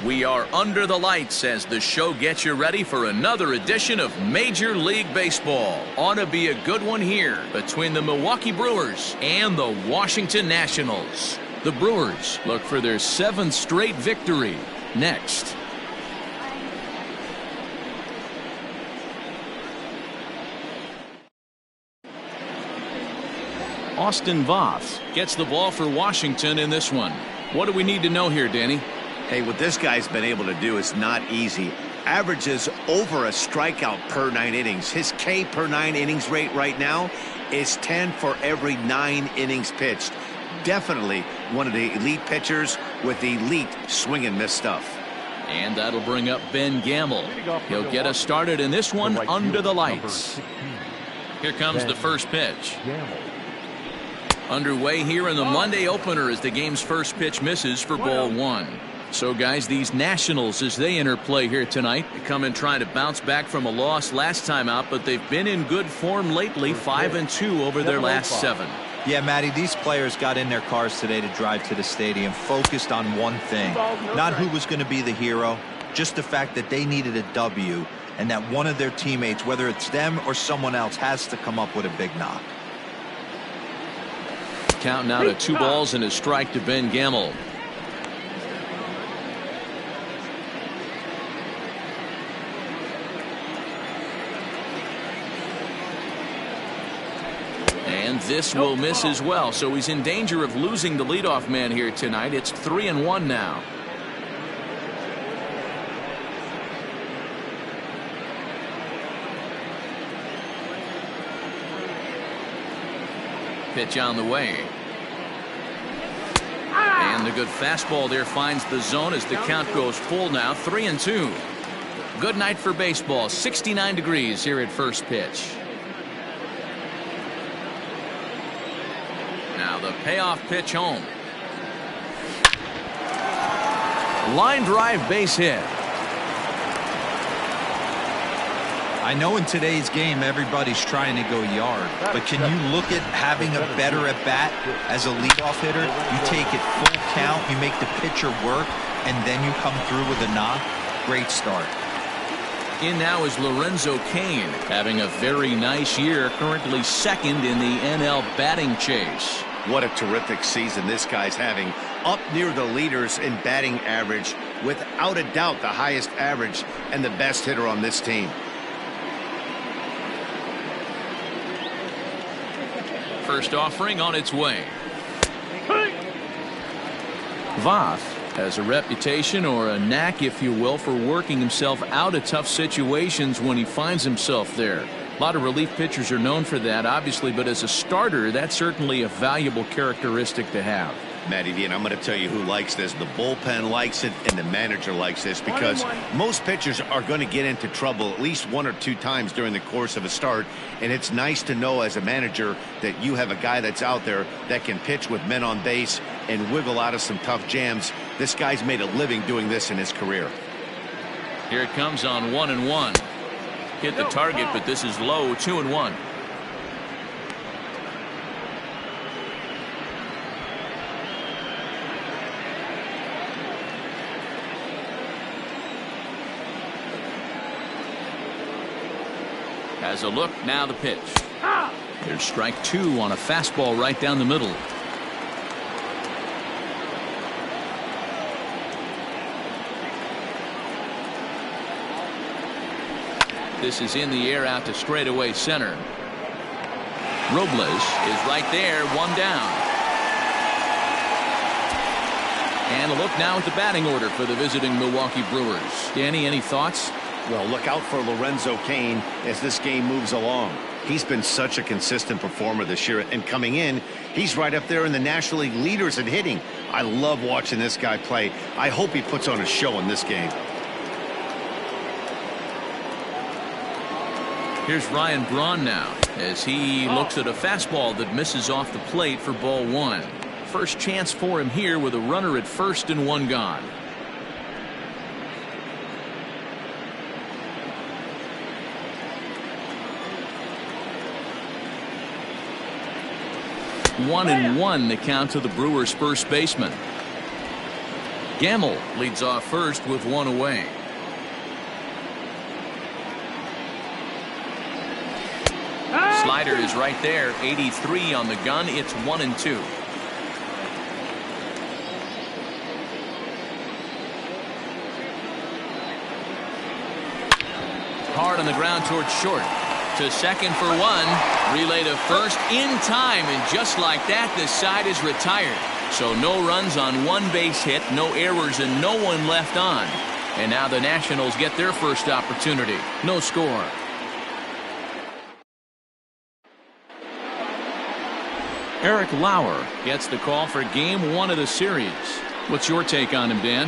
We are under the lights as the show gets you ready for another edition of Major League Baseball. Ought to be a good one here between the Milwaukee Brewers and the Washington Nationals. The Brewers look for their 7th straight victory next. Austin Voss gets the ball for Washington in this one. What do we need to know here, Danny? Hey, what this guy's been able to do is not easy. Averages over a strikeout per 9 innings. His K per 9 innings rate right now is 10 for every 9 innings pitched. Definitely one of the elite pitchers with elite swing and miss stuff. And that'll bring up Ben Gamble. He'll get us started in this one under the lights. Here comes the first pitch. Underway here in the Monday opener as the game's first pitch misses for ball 1. So, guys, these Nationals, as they enter play here tonight, they come in trying to bounce back from a loss last time out, but they've been in good form lately, 5-2 over their last 7. Yeah, Matty, these players got in their cars today to drive to the stadium, focused on one thing. Not who was going to be the hero, just the fact that they needed a W, and that one of their teammates, whether it's them or someone else, has to come up with a big knock. Count now to 2 balls and a strike to Ben Gamble. And this will miss as well, so he's in danger of losing the leadoff man here tonight. It's 3-1 now. Pitch on the way. And the good fastball there finds the zone as the count goes full now, 3-2. Good night for baseball, 69 degrees here at first pitch. Now the payoff pitch home. Line drive base hit. I know in today's game everybody's trying to go yard, but can you look at having a better at bat as a leadoff hitter? You take it full count, you make the pitcher work, and then you come through with a knock. Great start. In now is Lorenzo Kane, having a very nice year, currently 2nd in the NL batting chase. What a terrific season this guy's having. Up near the leaders in batting average, without a doubt the highest average and the best hitter on this team. First offering on its way. Voss has a reputation, or a knack if you will, for working himself out of tough situations when he finds himself there. A lot of relief pitchers are known for that, obviously, but as a starter, that's certainly a valuable characteristic to have. Matty D, and I'm going to tell you who likes this. The bullpen likes it, and the manager likes this, because most pitchers are going to get into trouble at least 1 or 2 times during the course of a start, and it's nice to know as a manager that you have a guy that's out there that can pitch with men on base and wiggle out of some tough jams. This guy's made a living doing this in his career. Here it comes on 1-1. Hit the target, but this is low, 2-1. Has a look, now the pitch. There's strike 2 on a fastball right down the middle. This is in the air out to straightaway center. Robles is right there, 1 down. And a look now at the batting order for the visiting Milwaukee Brewers. Danny, any thoughts? Well, look out for Lorenzo Kane as this game moves along. He's been such a consistent performer this year, and coming in, he's right up there in the National League leaders in hitting. I love watching this guy play. I hope he puts on a show in this game. Here's Ryan Braun now as he looks at a fastball that misses off the plate for ball 1. First chance for him here with a runner at first and 1 gone. One and 1 the count to the Brewers' first baseman. Gamble leads off first with one away. Slider is right there. 83 on the gun. It's 1-2. Hard on the ground towards short. To second for one. Relay to first in time, and just like that, the side is retired. So no runs on one base hit, no errors, and no one left on. And now the Nationals get their first opportunity. No score. Eric Lauer gets the call for game 1 of the series. What's your take on him, Dan?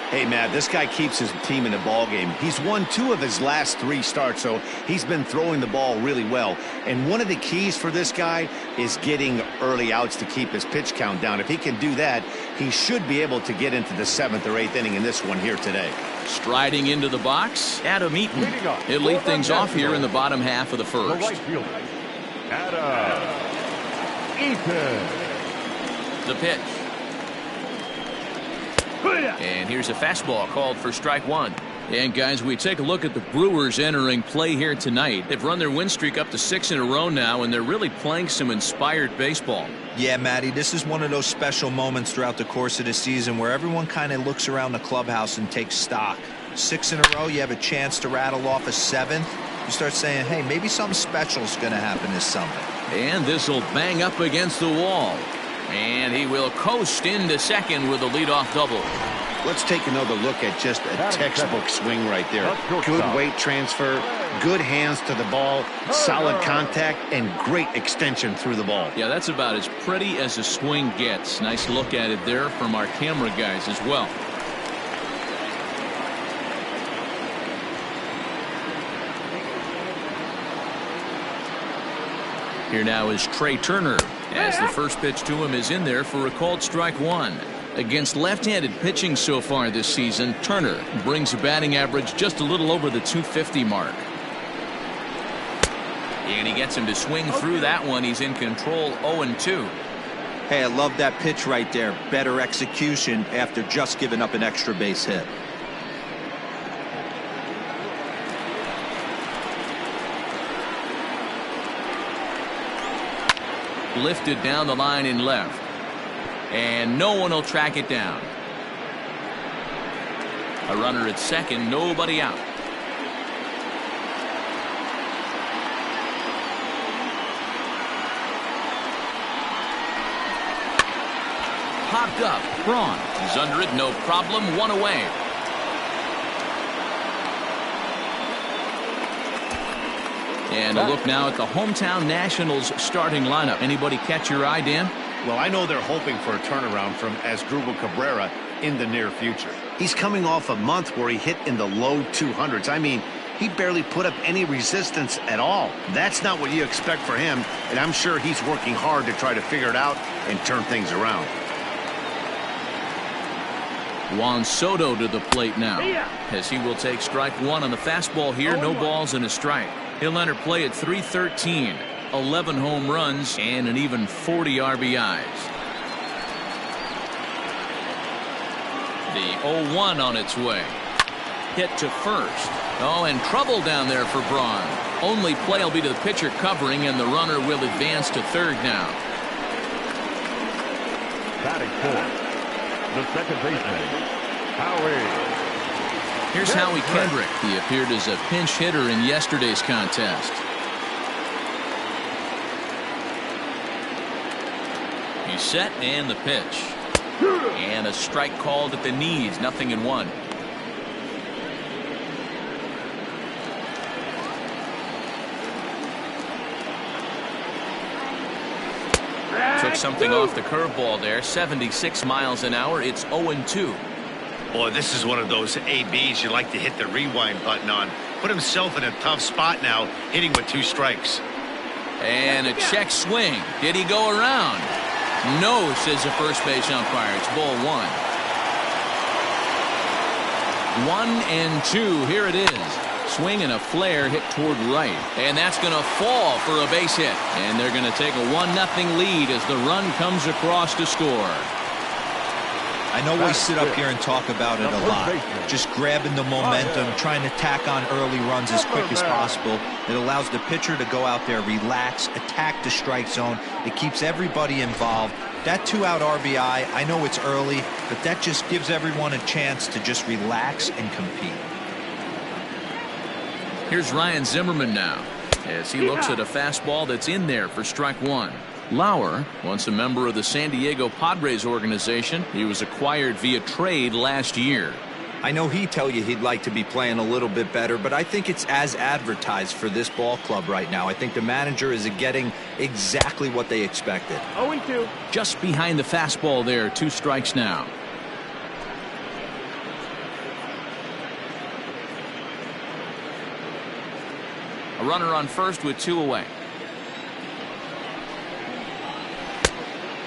Hey, Matt, this guy keeps his team in the ball game. He's won 2 of his last 3 starts, so he's been throwing the ball really well. And one of the keys for this guy is getting early outs to keep his pitch count down. If he can do that, he should be able to get into the 7th or 8th inning in this one here today. Striding into the box, Adam Eaton. He'll lead things off here in the bottom half of the first. The right fielder, Addison Eaton. The pitch. And here's a fastball called for strike 1. And guys, we take a look at the Brewers entering play here tonight. They've run their win streak up to 6 in a row now, and they're really playing some inspired baseball. Yeah, Matty, this is one of those special moments throughout the course of the season where everyone kind of looks around the clubhouse and takes stock. 6 in a row, you have a chance to rattle off a 7th. You start saying, hey, maybe something special is going to happen this summer. And this will bang up against the wall. And he will coast into second with a leadoff double. Let's take another look at just a textbook swing right there. Good weight transfer, good hands to the ball, solid contact, and great extension through the ball. Yeah, that's about as pretty as a swing gets. Nice look at it there from our camera guys as well. Here now is Trey Turner, as the first pitch to him is in there for a called strike 1. Against left-handed pitching so far this season, Turner brings a batting average just a little over the 250 mark. And he gets him to swing through that one. He's in control, 0-2. Hey, I love that pitch right there. Better execution after just giving up an extra base hit. Lifted down the line in left. And no one will track it down. A runner at second, nobody out. Popped up. Braun is under it, no problem, 1 away. And a look now at the hometown Nationals starting lineup. Anybody catch your eye, Dan? Well, I know they're hoping for a turnaround from Asdrubal Cabrera in the near future. He's coming off a month where he hit in the low 200s. I mean, he barely put up any resistance at all. That's not what you expect for him, and I'm sure he's working hard to try to figure it out and turn things around. Juan Soto to the plate now, as he will take strike 1 on the fastball here. No balls and a strike. He'll enter play at 313, 11 home runs, and an even 40 RBIs. The 0-1 on its way. Hit to first. Oh, and trouble down there for Braun. Only play will be to the pitcher covering, and the runner will advance to third now. Batting fourth, the second baseman, Howie. Here's Howie Kendrick. He appeared as a pinch hitter in yesterday's contest. He's set, and the pitch. And a strike called at the knees. 0-1. Took something off the curveball there. 76 miles an hour. It's 0-2. Boy, this is one of those ABs you like to hit the rewind button on. Put himself in a tough spot now, hitting with 2 strikes. And a check swing. Did he go around? No, says the first base umpire. It's ball 1. 1-2. Here it is. Swing and a flare hit toward right. And that's going to fall for a base hit. And they're going to take a 1-0 lead as the run comes across to score. I know we sit up here and talk about it a lot. Just grabbing the momentum, trying to tack on early runs as quick as possible. It allows the pitcher to go out there, relax, attack the strike zone. It keeps everybody involved. That 2-out RBI, I know it's early, but that just gives everyone a chance to just relax and compete. Here's Ryan Zimmerman now, as he looks at a fastball that's in there for strike one. Lauer, once a member of the San Diego Padres organization, he was acquired via trade last year. I know he'd tell you he'd like to be playing a little bit better, but I think it's as advertised for this ball club right now. I think the manager is getting exactly what they expected. 0-2. Just behind the fastball there, 2 strikes now. A runner on first with 2 away.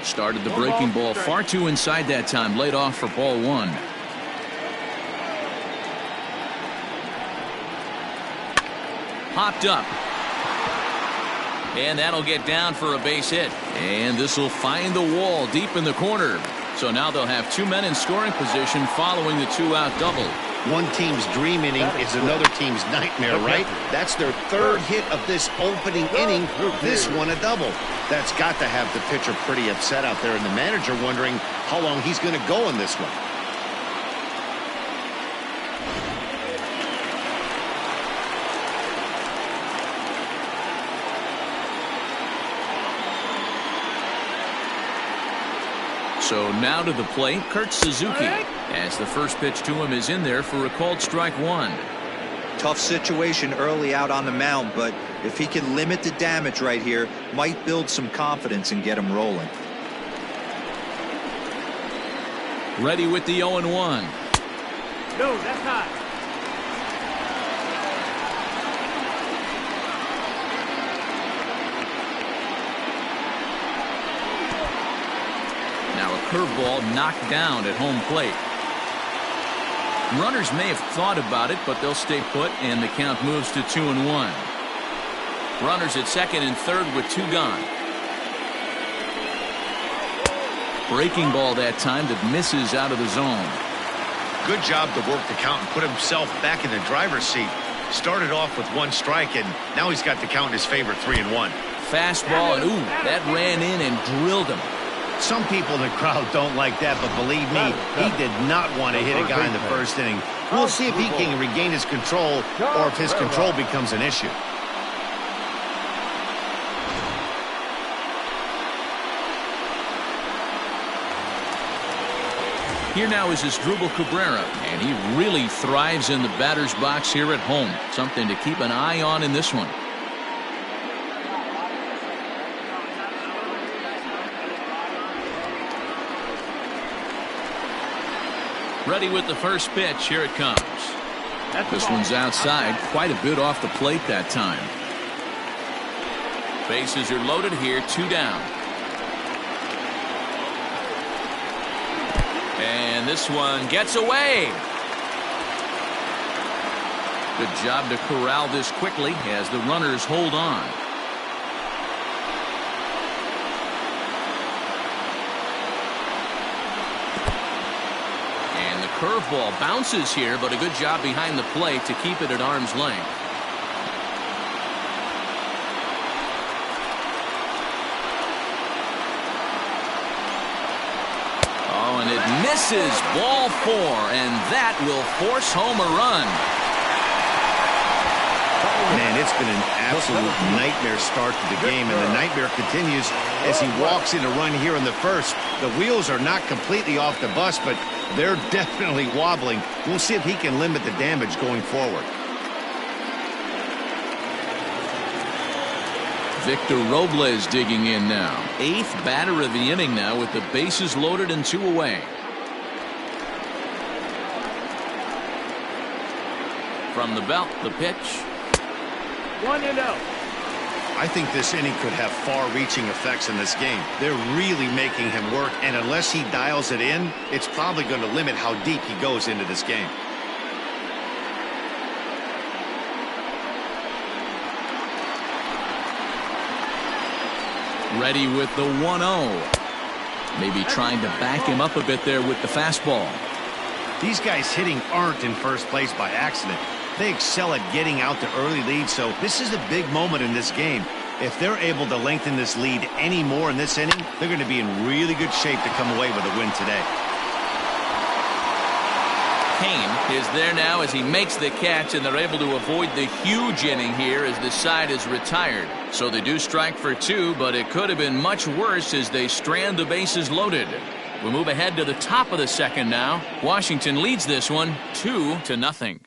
Started the breaking ball far too inside that time. Laid off for ball 1. Popped up. And that'll get down for a base hit. And this will find the wall deep in the corner. So now they'll have 2 men in scoring position following the 2-out double. One team's dream inning is another team's nightmare, right? That's their 3rd hit of this opening inning. This one a double. That's got to have the pitcher pretty upset out there, and the manager wondering how long he's going to go in this one. So now to the plate, Kurt Suzuki, as the first pitch to him is in there for a called strike 1. Tough situation early out on the mound, but if he can limit the damage right here, might build some confidence and get him rolling. Ready with the 0-1. No, that's not. Now a curveball knocked down at home plate. Runners may have thought about it, but they'll stay put, and the count moves to 2-1. Runners at second and third with 2 gone. Breaking ball that time that misses out of the zone. Good job to work the count and put himself back in the driver's seat. Started off with 1 strike, and now he's got the count in his favor, 3-1. Fastball, and ooh, that ran in and drilled him. Some people in the crowd don't like that, but believe me, he did not want to hit a guy in the first inning. We'll see if he can regain his control or if his control becomes an issue. Here now is Asdrubal Cabrera, and he really thrives in the batter's box here at home. Something to keep an eye on in this one. Ready with the first pitch. Here it comes. This one's outside, quite a bit off the plate that time. Bases are loaded here, 2 down. And this one gets away. Good job to corral this quickly as the runners hold on. Curveball bounces here, but a good job behind the plate to keep it at arm's length. Oh, and it misses. Ball 4, and that will force home a run. Man, it's been an absolute nightmare start to the game, and the nightmare continues as he walks in a run here in the first. The wheels are not completely off the bus, but they're definitely wobbling. We'll see if he can limit the damage going forward. Victor Robles digging in now. 8th batter of the inning now with the bases loaded and 2 away. From the belt, the pitch. 1-0. I think this inning could have far-reaching effects in this game. They're really making him work, and unless he dials it in, it's probably going to limit how deep he goes into this game. Ready with the 1-0. Maybe trying to back him up a bit there with the fastball. These guys hitting aren't in first place by accident. They excel at getting out to early leads, so this is a big moment in this game. If they're able to lengthen this lead any more in this inning, they're going to be in really good shape to come away with a win today. Kane is there now as he makes the catch, and they're able to avoid the huge inning here as the side is retired. So they do strike for 2, but it could have been much worse as they strand the bases loaded. We move ahead to the top of the second now. Washington leads this one 2-0.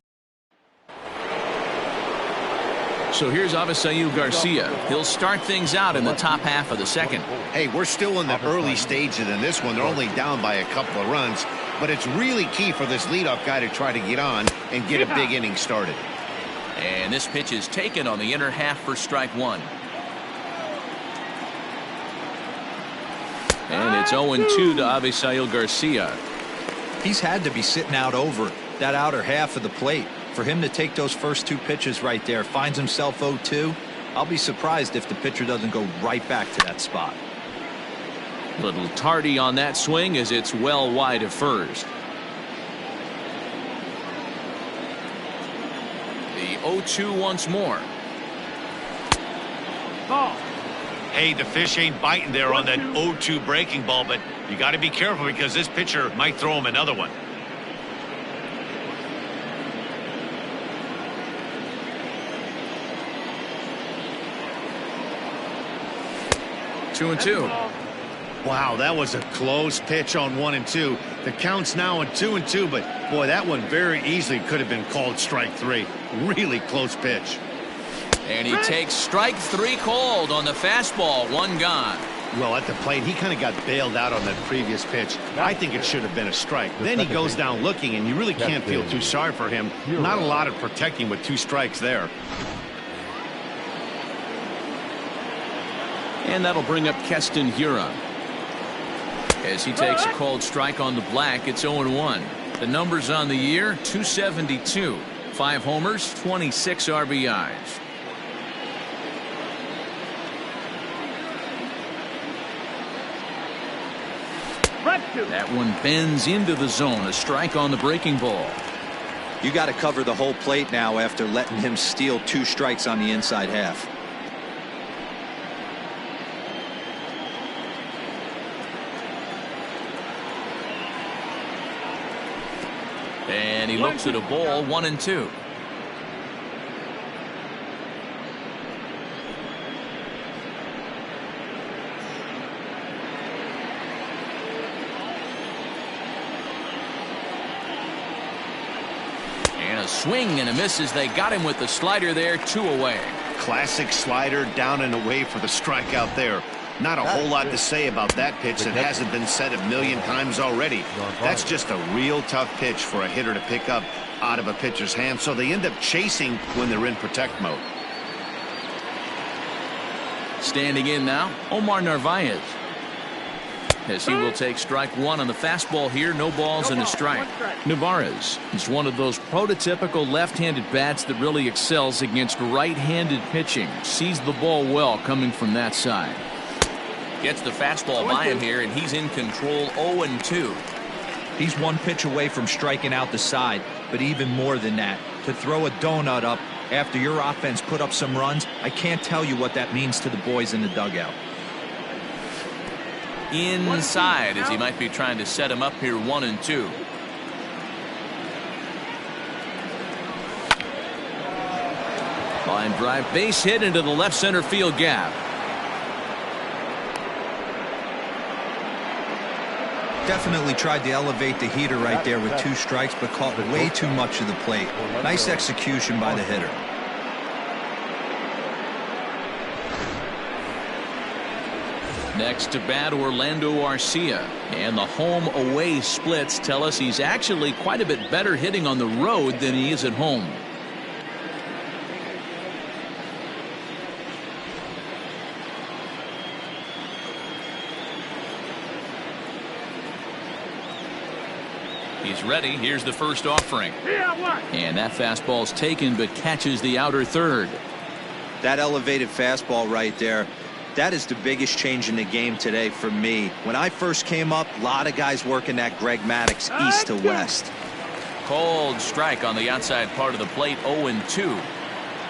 So here's Avi Garcia. He'll start things out in the top half of the second. Hey, we're still in the early stages in this one. They're only down by a couple of runs, but it's really key for this leadoff guy to try to get on and get a big inning started. And this pitch is taken on the inner half for strike 1. And it's 0-2 to Avi Garcia. He's had to be sitting out over that outer half of the plate. For him to take those first 2 pitches right there, finds himself 0-2. I'll be surprised if the pitcher doesn't go right back to that spot. Little tardy on that swing as it's well wide of first. The 0-2 once more. Ball. Hey, the fish ain't biting there on that 0-2 breaking ball, but you got to be careful because this pitcher might throw him another one. Two and two. Wow, that was a close pitch on 1 and 2. The count's now on 2 and 2, but boy, that one very easily could have been called strike 3. Really close pitch. And he takes strike 3 called on the fastball. 1 gone. Well, at the plate, he kind of got bailed out on that previous pitch. I think it should have been a strike. Then he goes down looking, and you really can't feel too sorry for him. Not a lot of protecting with 2 strikes there. And that'll bring up Keston Hiura. As he takes a called strike on the black, it's 0-1. The numbers on the year, 272. 5 homers, 26 RBIs. That one bends into the zone. A strike on the breaking ball. You got to cover the whole plate now after letting him steal 2 strikes on the inside half. And he looks at a ball. 1 and 2. And a swing and a miss as they got him with the slider there. 2 away. Classic slider down and away for the strikeout there. Not a whole lot to say about that pitch that hasn't been said a million times already. That's just a real tough pitch for a hitter to pick up out of a pitcher's hand, so they end up chasing when they're in protect mode. Standing in now, Omar Narvaez. As he will take strike 1 on the fastball here. No balls and a strike. Narvaez is one of those prototypical left-handed bats that really excels against right-handed pitching. Sees the ball well coming from that side. Gets the fastball by him here, and he's in control. 0-2. He's 1 pitch away from striking out the side, but even more than that, to throw a donut up after your offense put up some runs, I can't tell you what that means to the boys in the dugout. Inside as he might be trying to set him up here. 1-2. Line drive, base hit into the left center field gap. Definitely tried to elevate the heater right there with 2 strikes, but caught way too much of the plate. Nice execution by the hitter. Next to bat, Orlando Arcia. And the home-away splits tell us he's actually quite a bit better hitting on the road than he is at home. He's ready. Here's the first offering. And that fastball's taken but catches the outer third. That elevated fastball right there, That is the biggest change in the game today for me. When I first came up, a lot of guys working that Greg Maddux east to west. Cold strike on the outside part of the plate, 0-2.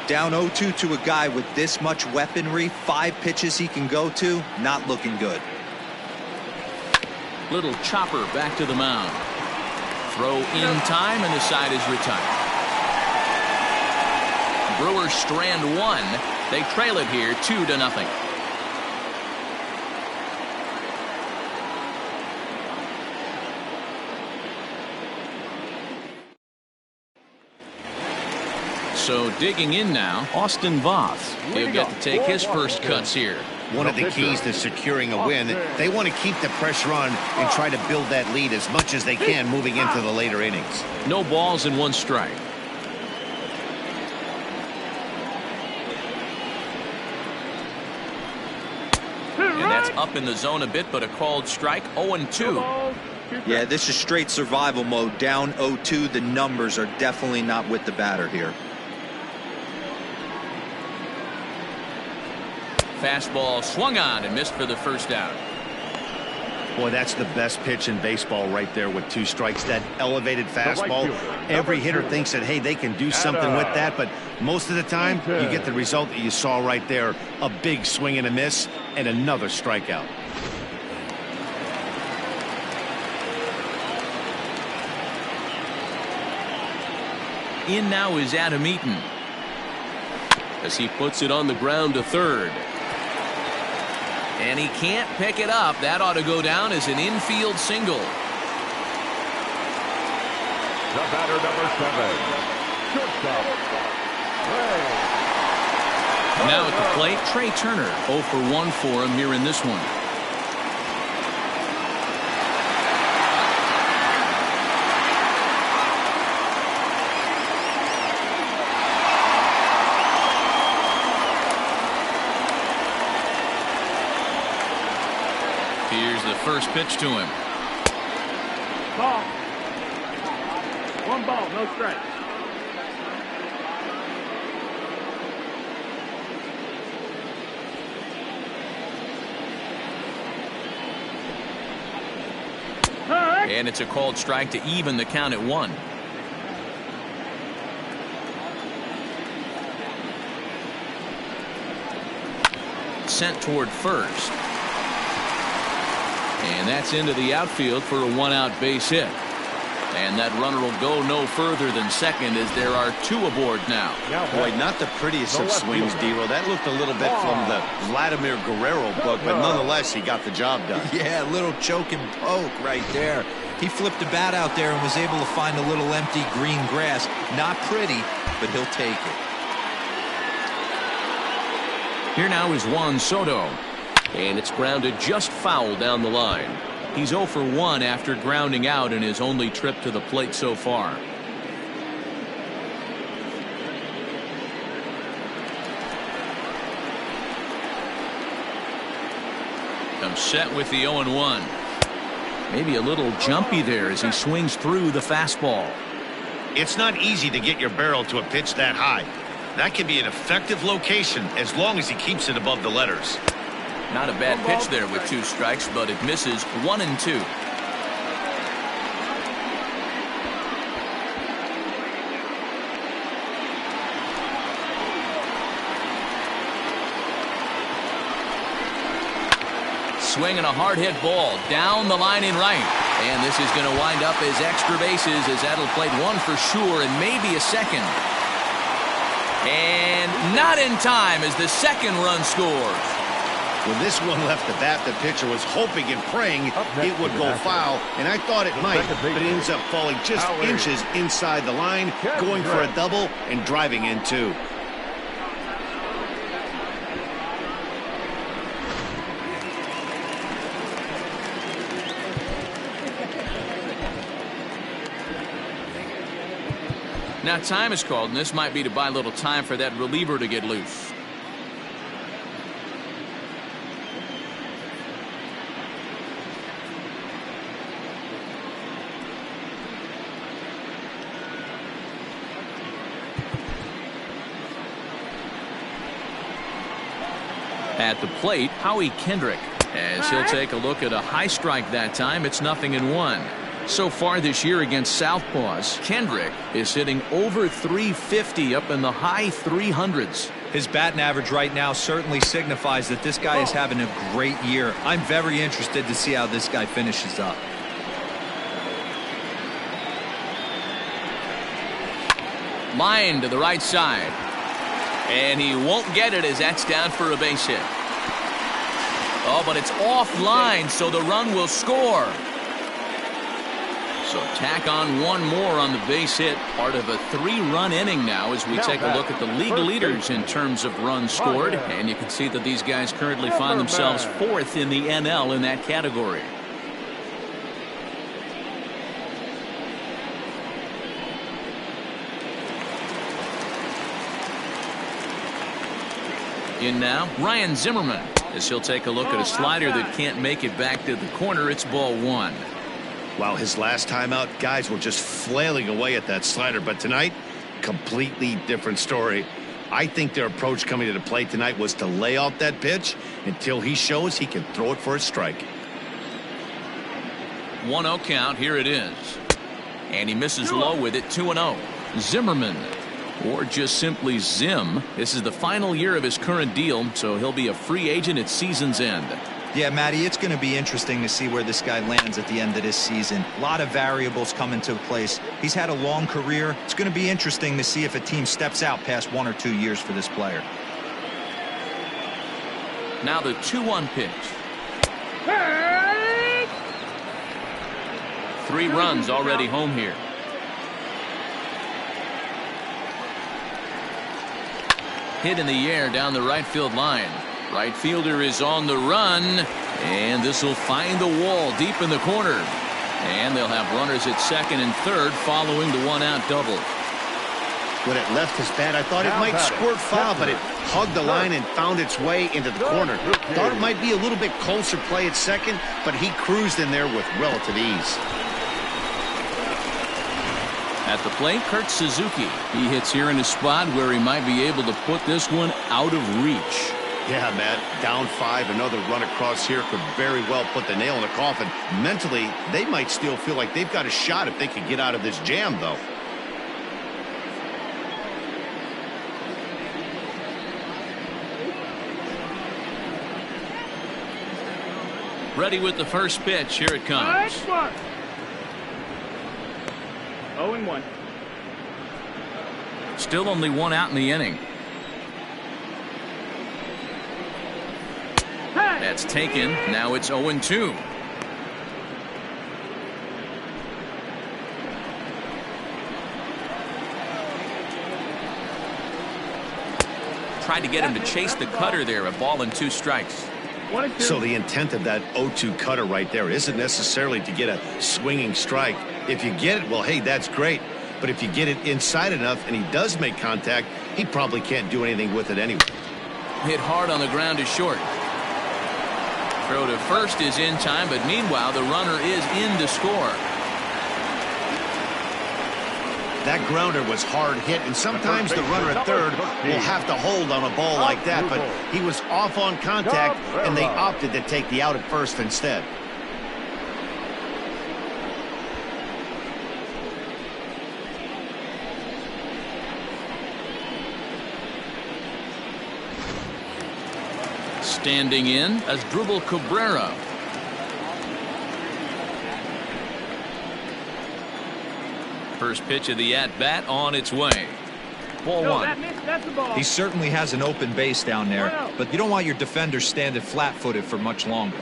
Down 0-2 to a guy with this much weaponry, 5 pitches he can go to, not looking good. Little chopper back to the mound. Throw in time, and the side is retired. Brewers strand 1. They trail it here 2-0. So digging in now, Austin Voss. He'll get to take his first cuts here. One of the keys to securing a win, they want to keep the pressure on and try to build that lead as much as they can moving into the later innings. No balls and 1 strike. And that's up in the zone a bit, but a called strike, 0-2. Yeah, this is straight survival mode. Down 0-2. The numbers are definitely not with the batter here. Fastball swung on and missed for the first out. Boy, that's the best pitch in baseball right there with 2 strikes. That elevated fastball. Every hitter thinks that, hey, they can do something with that, but most of the time you get the result that you saw right there. A big swing and a miss and another strikeout. In now is Adam Eaton as he puts it on the ground to third. And he can't pick it up. That ought to go down as an infield single. The batter, number 7. Shortstop, Trey. Now at the plate, Trey Turner. 0 for 1 for him here in this one. Here's the first pitch to him. Ball. 1 ball, no strike. And it's a called strike to even the count at 1. Sent toward first. And that's into the outfield for a 1-out base hit. And that runner will go no further than second as there are 2 aboard now. Boy, not the prettiest of swings, D-Row. That looked a little bit from the Vladimir Guerrero book, but nonetheless, he got the job done. Yeah, a little choke and poke right there. He flipped the bat out there and was able to find a little empty green grass. Not pretty, but he'll take it. Here now is Juan Soto. And it's grounded just foul down the line. He's 0 for 1 after grounding out in his only trip to the plate so far. I'm set with the 0-1. Maybe a little jumpy there as he swings through the fastball. It's not easy to get your barrel to a pitch that high. That can be an effective location as long as he keeps it above the letters. Not a bad pitch there with 2 strikes, but it misses 1-2. Swinging a hard hit ball down the line in right. And this is going to wind up as extra bases as that'll play 1 for sure and maybe a second. And not in time as the second run scores. When this one left the bat, the pitcher was hoping and praying it would go foul, and I thought it might, but it ends up falling just inches inside the line, going for a double and driving in 2. Now time is called, and this might be to buy a little time for that reliever to get loose. At the plate, Howie Kendrick, as he'll take a look at a high strike that time. It's 0-1. So far this year against southpaws, Kendrick is hitting over .350 up in the high 300s. His batting average right now certainly signifies that this guy is having a great year. I'm very interested to see how this guy finishes up. Line to the right side. And he won't get it as that's down for a base hit. Oh, but it's offline, so the run will score. So tack on one more on the base hit, part of a 3-run inning now as we take a look at the league leaders in terms of runs scored. And you can see that these guys currently find themselves 4th in the NL in that category. In now, Ryan Zimmerman, as he'll take a look at a slider that can't make it back to the corner. It's ball 1. Wow, his last time out, guys were just flailing away at that slider. But tonight, completely different story. I think their approach coming to the plate tonight was to lay off that pitch until he shows he can throw it for a strike. 1-0 count. Here it is. And he misses low with it. 2-0. Zimmerman, or just simply Zim. This is the final year of his current deal, so he'll be a free agent at season's end. Yeah, Matty, it's going to be interesting to see where this guy lands at the end of this season. A lot of variables come into place. He's had a long career. It's going to be interesting to see if a team steps out past 1 or 2 years for this player. Now the 2-1 pitch. 3 runs already home here. Hit in the air down the right field line. Right fielder is on the run, and this will find the wall deep in the corner. And they'll have runners at second and third following the 1-out double. When it left his bat, I thought it might squirt foul, but it hugged the line and found its way into the corner. Thought it might be a little bit closer play at second, but he cruised in there with relative ease. At the plate, Kurt Suzuki. He hits here in a spot where he might be able to put this one out of reach. Yeah, Matt, down 5, another run across here could very well put the nail in the coffin. Mentally, they might still feel like they've got a shot if they could get out of this jam, though. Ready with the first pitch. Here it comes. 0-1. Still only 1 out in the inning. That's taken. Now it's 0-2. Tried to get him to chase the cutter there. A ball and 2 strikes. So the intent of that 0-2 cutter right there isn't necessarily to get a swinging strike. If you get it, well, hey, that's great. But if you get it inside enough and he does make contact, he probably can't do anything with it anyway. Hit hard on the ground to short. Throw to first is in time, but meanwhile the runner is in to score. That grounder was hard hit, and sometimes the runner at third will have to hold on a ball like that, but he was off on contact, and they opted to take the out at first instead. Standing in as Dribble Cabrera. First pitch of the at-bat on its way. Ball 1. That's the ball. He certainly has an open base down there, but you don't want your defender standing flat-footed for much longer.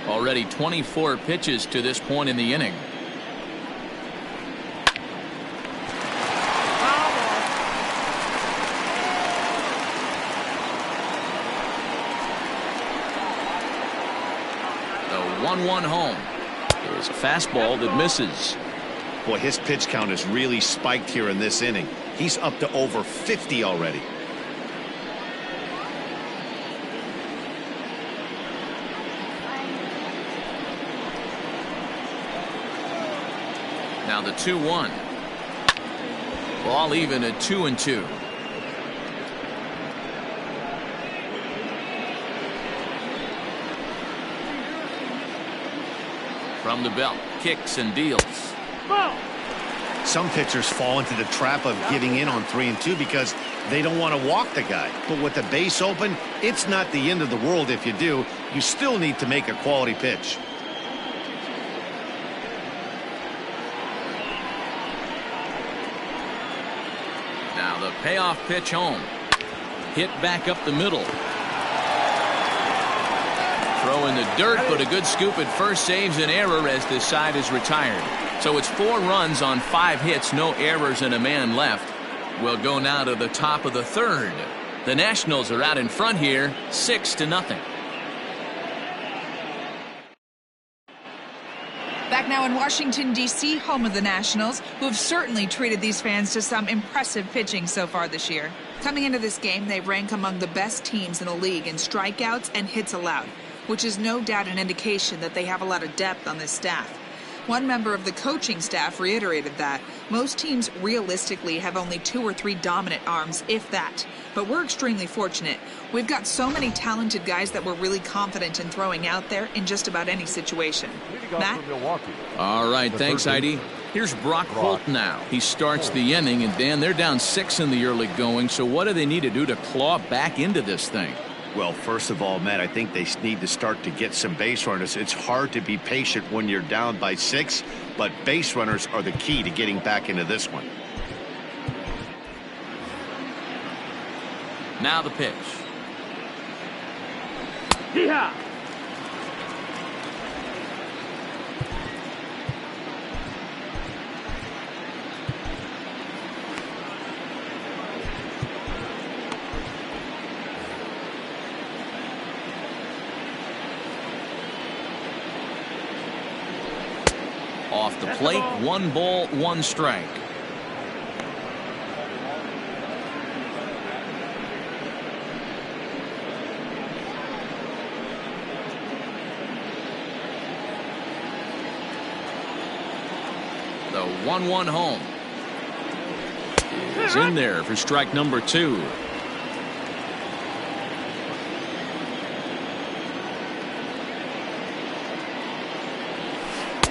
Already 24 pitches to this point in the inning. The 1-1 home. It's a fastball that misses. Boy, his pitch count is really spiked here in this inning. He's up to over 50 already. Now the 2-1. Ball even at 2-2. From the belt, kicks and deals. Ball. Some pitchers fall into the trap of giving in on 3-2 because they don't want to walk the guy. But with the base open, it's not the end of the world if you do. You still need to make a quality pitch. Now the payoff pitch home. Hit back up the middle. Throw in the dirt, but a good scoop at first saves an error as this side is retired. So it's 4 runs on 5 hits, no errors, and a man left. We'll go now to the top of the 3rd. The Nationals are out in front here, 6-0. Back now in Washington, D.C., home of the Nationals, who have certainly treated these fans to some impressive pitching so far this year. Coming into this game, they rank among the best teams in the league in strikeouts and hits allowed, which is no doubt an indication that they have a lot of depth on this staff. One member of the coaching staff reiterated that most teams realistically have only 2 or 3 dominant arms, if that. But we're extremely fortunate. We've got so many talented guys that we're really confident in throwing out there in just about any situation. Matt? All right, thanks, Heidi. Here's Brock Holt now. He starts the inning, and Dan, they're down 6 in the early going, so what do they need to do to claw back into this thing? Well, first of all, Matt, I think they need to start to get some base runners. It's hard to be patient when you're down by 6, but base runners are the key to getting back into this one. Now the pitch. Yeehaw. Off the plate, 1 ball, 1 strike. The 1-1 home is in there for strike number 2.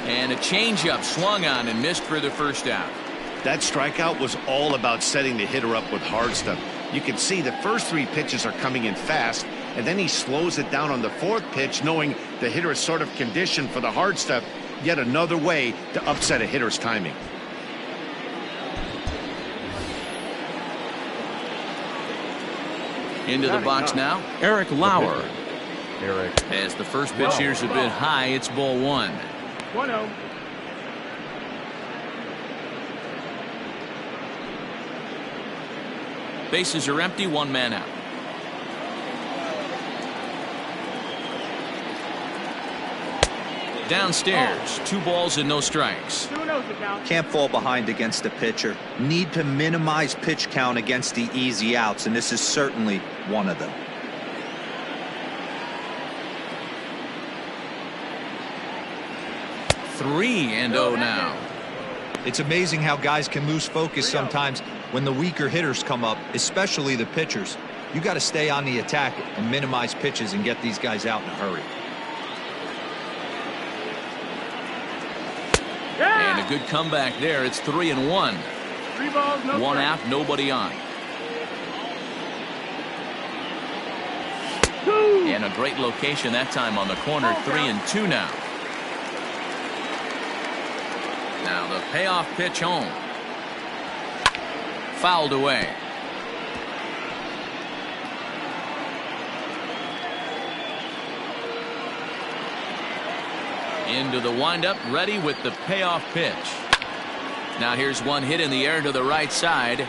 And a changeup swung on and missed for the first out. That strikeout was all about setting the hitter up with hard stuff. You can see the first 3 pitches are coming in fast, and then he slows it down on the 4th pitch, knowing the hitter is sort of conditioned for the hard stuff. Yet another way to upset a hitter's timing. Into the box now, Eric Lauer. As the first pitch here's a bit high, it's ball 1. 1-0. Bases are empty, 1 man out. Downstairs, 2 balls and no strikes. 2-0 the count. Can't fall behind against a pitcher. Need to minimize pitch count against the easy outs, and this is certainly one of them. Three and 0 now. It's amazing how guys can lose focus sometimes when the weaker hitters come up, especially the pitchers. You got to stay on the attack and minimize pitches and get these guys out in a hurry. And a good comeback there. It's 3-1. 3 balls, no 1 strikes. out, nobody on. 2. And a great location that time on the corner. 3-2 now. Now the payoff pitch home. Fouled away. Into the windup, ready with the payoff pitch. Now here's one hit in the air to the right side,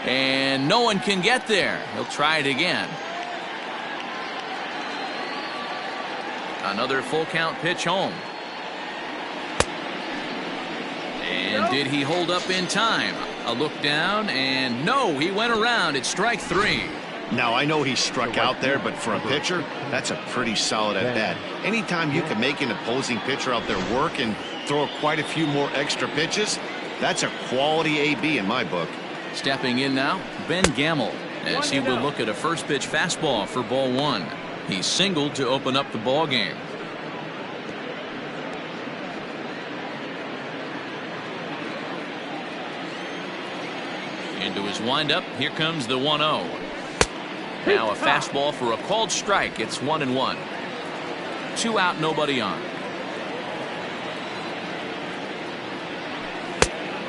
and no one can get there. He'll try it again. Another full count pitch home. And did he hold up in time? A look down, and no, he went around. It's strike 3. Now, I know he struck out there, but for a pitcher, that's a pretty solid at-bat. Anytime you can make an opposing pitcher out there work and throw quite a few more extra pitches, that's a quality AB in my book. Stepping in now, Ben Gamble, as he will look at a first pitch fastball for ball 1. He singled to open up the ball game. To his windup, here comes the 1-0. Now a fastball for a called strike. It's 1-1. 2 out, nobody on.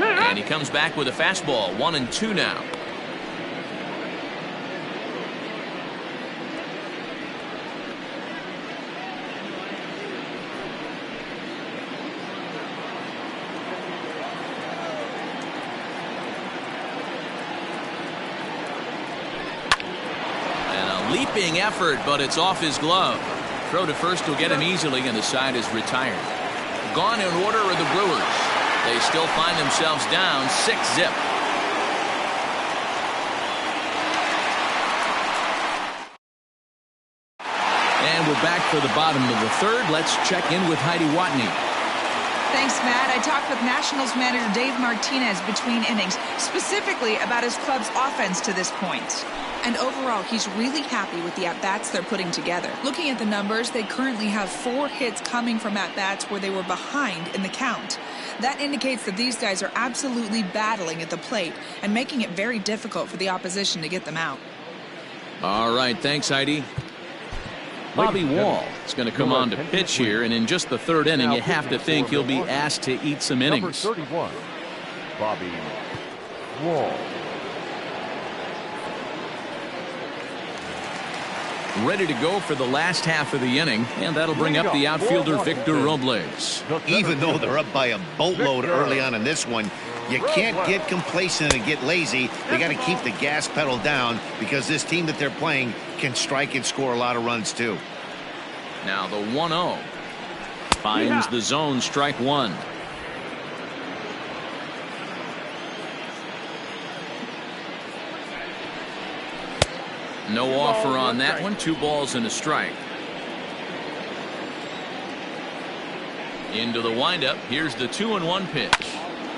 And he comes back with a fastball. 1-2 now. Leaping effort, but it's off his glove. Throw to first will get him easily, and the side is retired. Gone in order are the Brewers. They still find themselves down 6-0. And we're back for the bottom of the third. Let's check in with Heidi Watney. Thanks, Matt. I talked with Nationals manager Dave Martinez between innings, specifically about his club's offense to this point. And overall, he's really happy with the at-bats they're putting together. Looking at the numbers, they currently have 4 hits coming from at-bats where they were behind in the count. That indicates that these guys are absolutely battling at the plate and making it very difficult for the opposition to get them out. All right, thanks, Heidi. Bobby Wall is going to come on to pitch here, and in just the third inning, you have to think he'll be asked to eat some innings. Number 31, Bobby Wall. ready to go for the last half of the inning, and that'll bring up the outfielder Victor Robles. Even though they're up by a boatload early on in this one, you can't get complacent and get lazy. They got to keep the gas pedal down because this team that they're playing can strike and score a lot of runs too. Now the 1-0 finds the zone, strike one. No offer on that one. 2 balls and a strike. Into the windup. Here's the 2-1 pitch.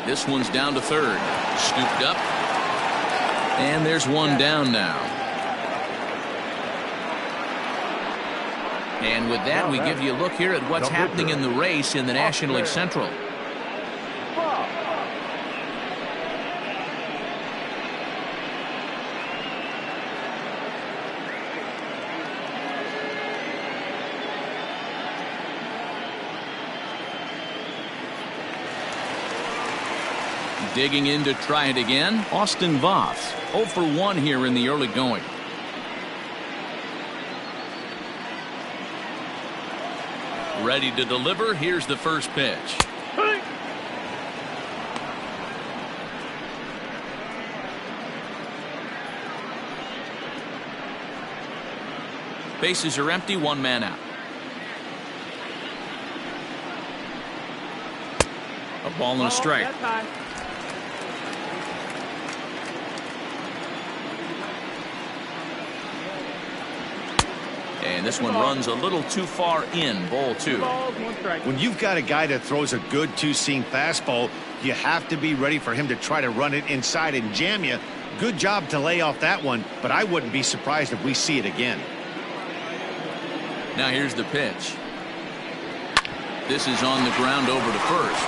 This one's down to third. Scooped up. And there's one down now. And with that, we give you a look here at what's happening in the race in the National League Central. Digging in to try it again, Austin Voss. 0 for 1 here in the early going. Ready to deliver. Here's the first pitch. Bases are empty, 1 man out. A ball and a strike. And this one runs a little too far in. Ball 2. When you've got a guy that throws a good two-seam fastball, you have to be ready for him to try to run it inside and jam you. Good job to lay off that one, but I wouldn't be surprised if we see it again. Now here's the pitch. This is on the ground over to first.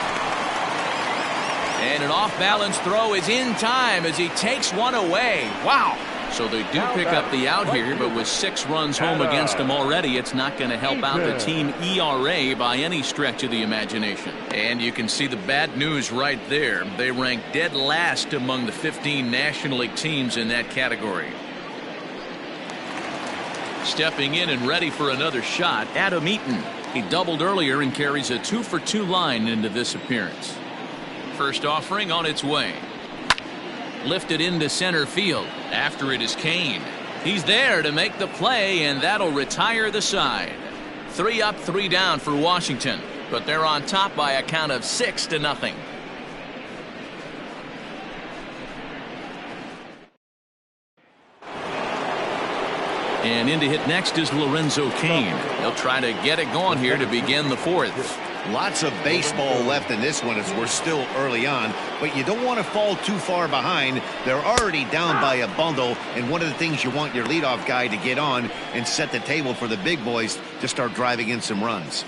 And an off-balance throw is in time as he takes one away. Wow. So they do pick up the out here, but with 6 runs home against them already, it's not going to help out the team ERA by any stretch of the imagination. And you can see the bad news right there. They rank dead last among the 15 National League teams in that category. Stepping in and ready for another shot, Adam Eaton. He doubled earlier and carries a 2-for-2 line into this appearance. First offering on its way. Lifted into center field. After it is Kane. He's there to make the play, and that'll retire the side. 3 up, 3 down for Washington, but they're on top by a count of 6-0. And in to hit next is Lorenzo Kane. He'll try to get it going here to begin the 4th. Lots of baseball left in this one as we're still early on, but you don't want to fall too far behind. They're already down by a bundle, and one of the things you want your leadoff guy to get on and set the table for the big boys to start driving in some runs.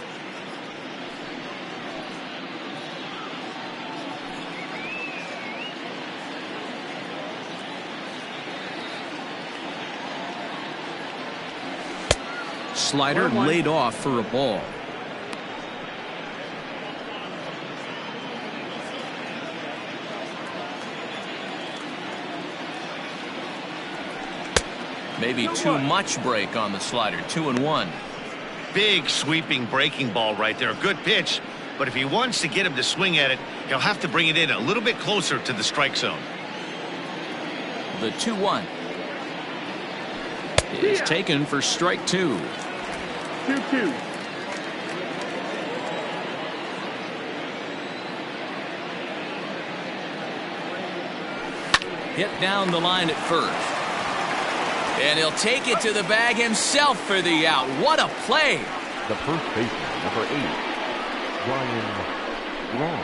slider laid off for a ball. Maybe too much break on the slider. 2-1. Big sweeping breaking ball right there. A good pitch. But if he wants to get him to swing at it, he'll have to bring it in a little bit closer to the strike zone. The 2-1 is taken for strike 2. 2-2. Hit down the line at first. And he'll take it to the bag himself for the out. What a play. The first baseman, number 8, Braun.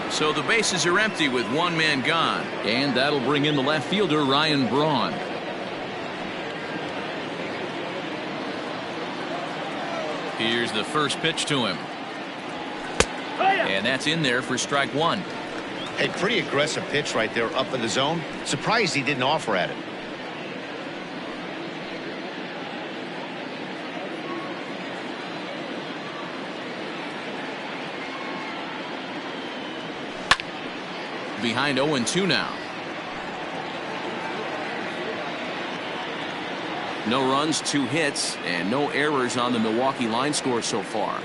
So the bases are empty with one man gone. And that'll bring in the left fielder, Ryan Braun. Here's the first pitch to him. And that's in there for strike 1. A pretty aggressive pitch right there up in the zone. Surprised he didn't offer at it. Behind 0-2 now. No runs, 2 hits, and no errors on the Milwaukee line score so far.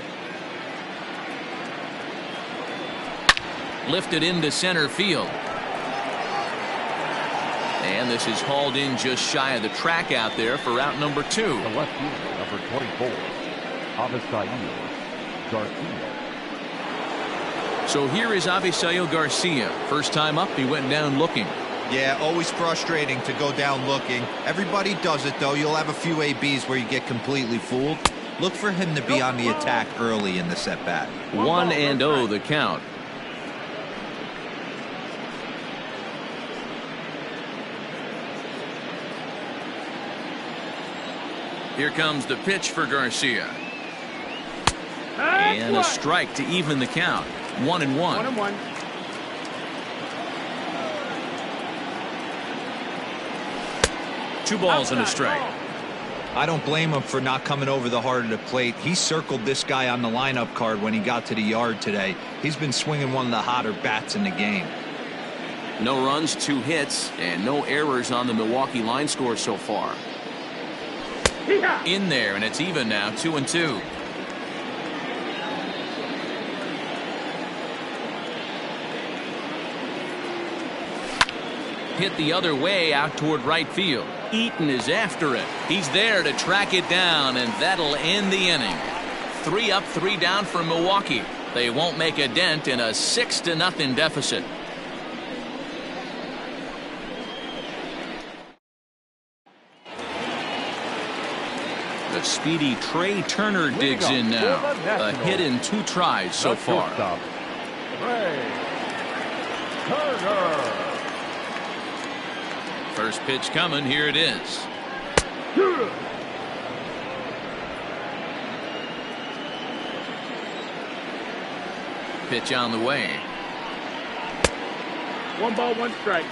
Lifted into center field. And this is hauled in just shy of the track out there for out number 2. The left fielder, number 24, Avi Garcia. So here is Avi Garcia. First time up, he went down looking. Yeah, always frustrating to go down looking. Everybody does it, though. You'll have a few ABs where you get completely fooled. Look for him to be on the attack early in the set-bat. 1-0 the count. Here comes the pitch for Garcia. And a strike to even the count. 1-1. 1-1. Two balls and a strike. I don't blame him for not coming over the heart of the plate. He circled this guy on the lineup card when he got to the yard today. He's been swinging one of the hotter bats in the game. No runs, 2 hits, and no errors on the Milwaukee line score so far. In there, and it's even now, 2-2. Hit the other way out toward right field. Eaton is after it. He's there to track it down, and that'll end the inning. 3 up, 3 down for Milwaukee. They won't make a dent in a 6-0 deficit. The speedy Trey Turner digs in now. A hit in 2 tries so far. Trey Turner. First pitch coming. Here it is. Pitch on the way. 1 ball, 1 strike.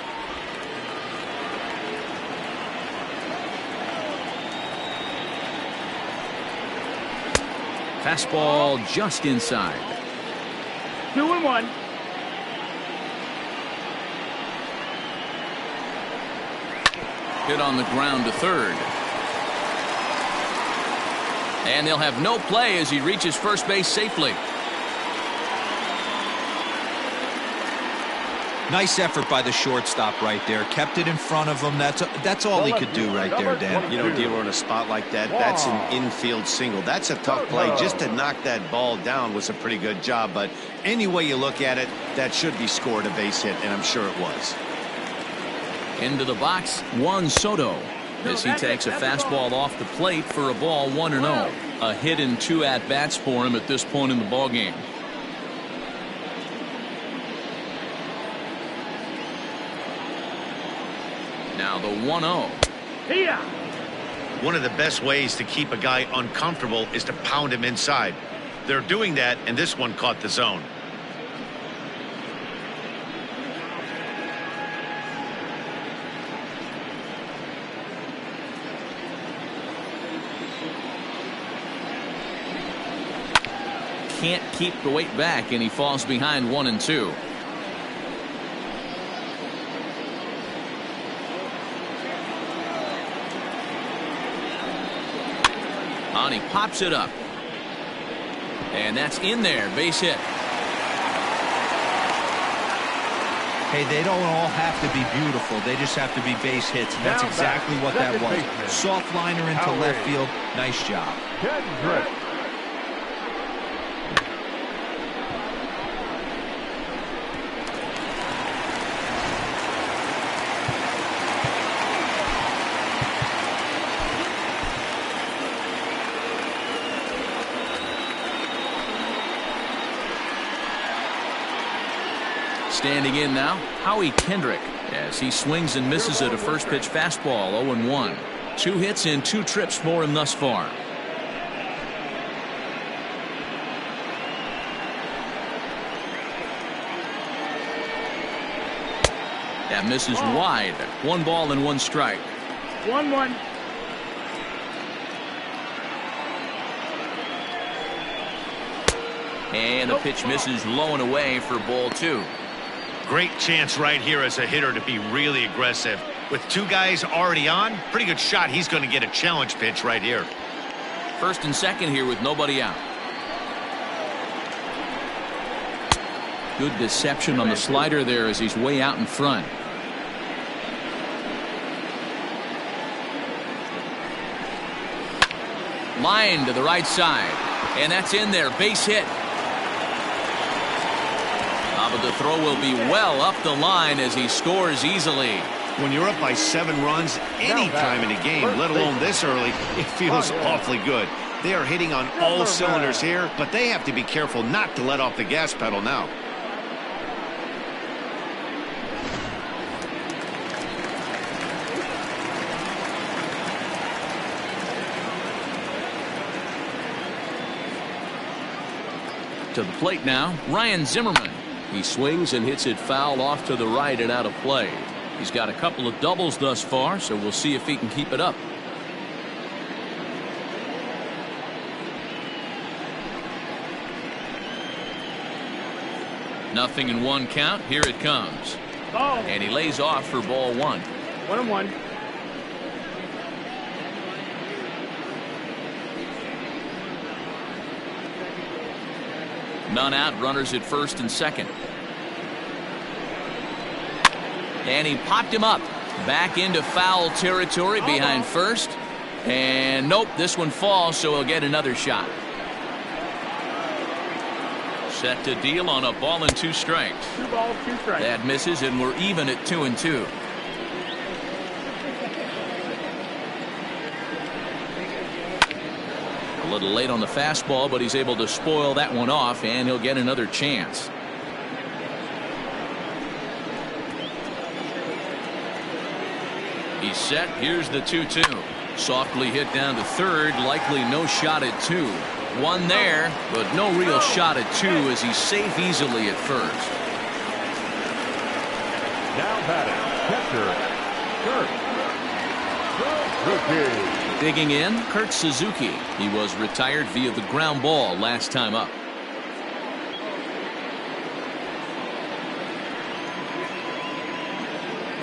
Fastball just inside. 2-1. Hit on the ground to third. And they'll have no play as he reaches first base safely. Nice effort by the shortstop right there. Kept it in front of him. That's all he could do right there, Dan. You know, dealer, in a spot like that, that's an infield single. That's a tough play. Just to knock that ball down was a pretty good job. But any way you look at it, that should be scored a base hit, and I'm sure it was. Into the box, Juan Soto, as he takes a fastball off the plate for a ball, 1-0. A hit in 2 at-bats for him at this point in the ballgame. Now the 1-0. One of the best ways to keep a guy uncomfortable is to pound him inside. They're doing that, and this one caught the zone. can't keep the weight back, and he falls behind 1-2. And he pops it up. And that's in there. Base hit. Hey, they don't all have to be beautiful. They just have to be base hits. And that's exactly what that was. Soft liner into left field. Nice job. Kendrick. Standing in now, Howie Kendrick, as he swings and misses at a first pitch fastball. 0-1. 2 hits and 2 trips for him thus far. That misses wide. 1 ball and 1 strike. 1-1. And the pitch misses low and away for ball 2. Great chance right here as a hitter to be really aggressive. With 2 guys already on, pretty good shot. He's going to get a challenge pitch right here. First and second here with nobody out. Good deception on the slider there as he's way out in front. Line to the right side. And that's in there. Base hit. But the throw will be well up the line as he scores easily. When you're up by 7 runs any time in a game, let alone this early, it feels awfully good. They are hitting on all cylinders here, but they have to be careful not to let off the gas pedal now. To the plate now, Ryan Zimmerman. He swings and hits it foul off to the right and out of play. He's got a couple of doubles thus far, so we'll see if he can keep it up. Nothing in 1 count. Here it comes. And he lays off for ball 1. 1-1. None out, runners at first and second. And he popped him up. Back into foul territory behind first. And nope, this one falls, so he'll get another shot. Set to deal on a ball and 2 strikes. 2 balls, 2 strikes. That misses, and we're even at 2-2. A little late on the fastball, but he's able to spoil that one off, and he'll get another chance. He's set. Here's the 2-2. Softly hit down to third. Likely no shot at 2. 1 there, but no real shot at 2 as he's safe easily at first. Now batting, catcher, Suzuki. Digging in, Kurt Suzuki. He was retired via the ground ball last time up.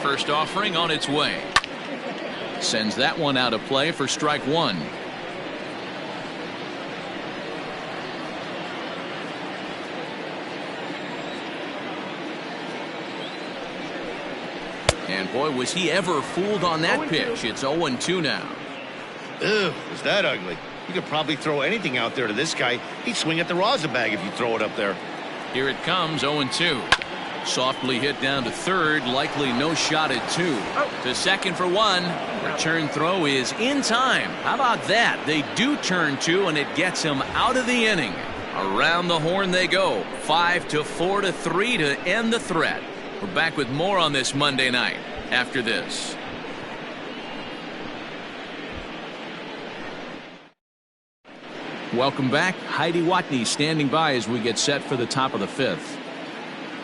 First offering on its way. Sends that one out of play for strike 1. And boy, was he ever fooled on that pitch. It's 0-2 now. Ugh, was that ugly? You could probably throw anything out there to this guy. He'd swing at the rosin bag if you throw it up there. Here it comes, 0-2. Softly hit down to third. Likely no shot at 2. To second for 1. Return throw is in time. How about that? They do turn 2, and it gets him out of the inning. Around the horn they go. 5-4 to 3 to end the threat. We're back with more on this Monday night after this. Welcome back. Heidi Watney standing by as we get set for the top of the 5th.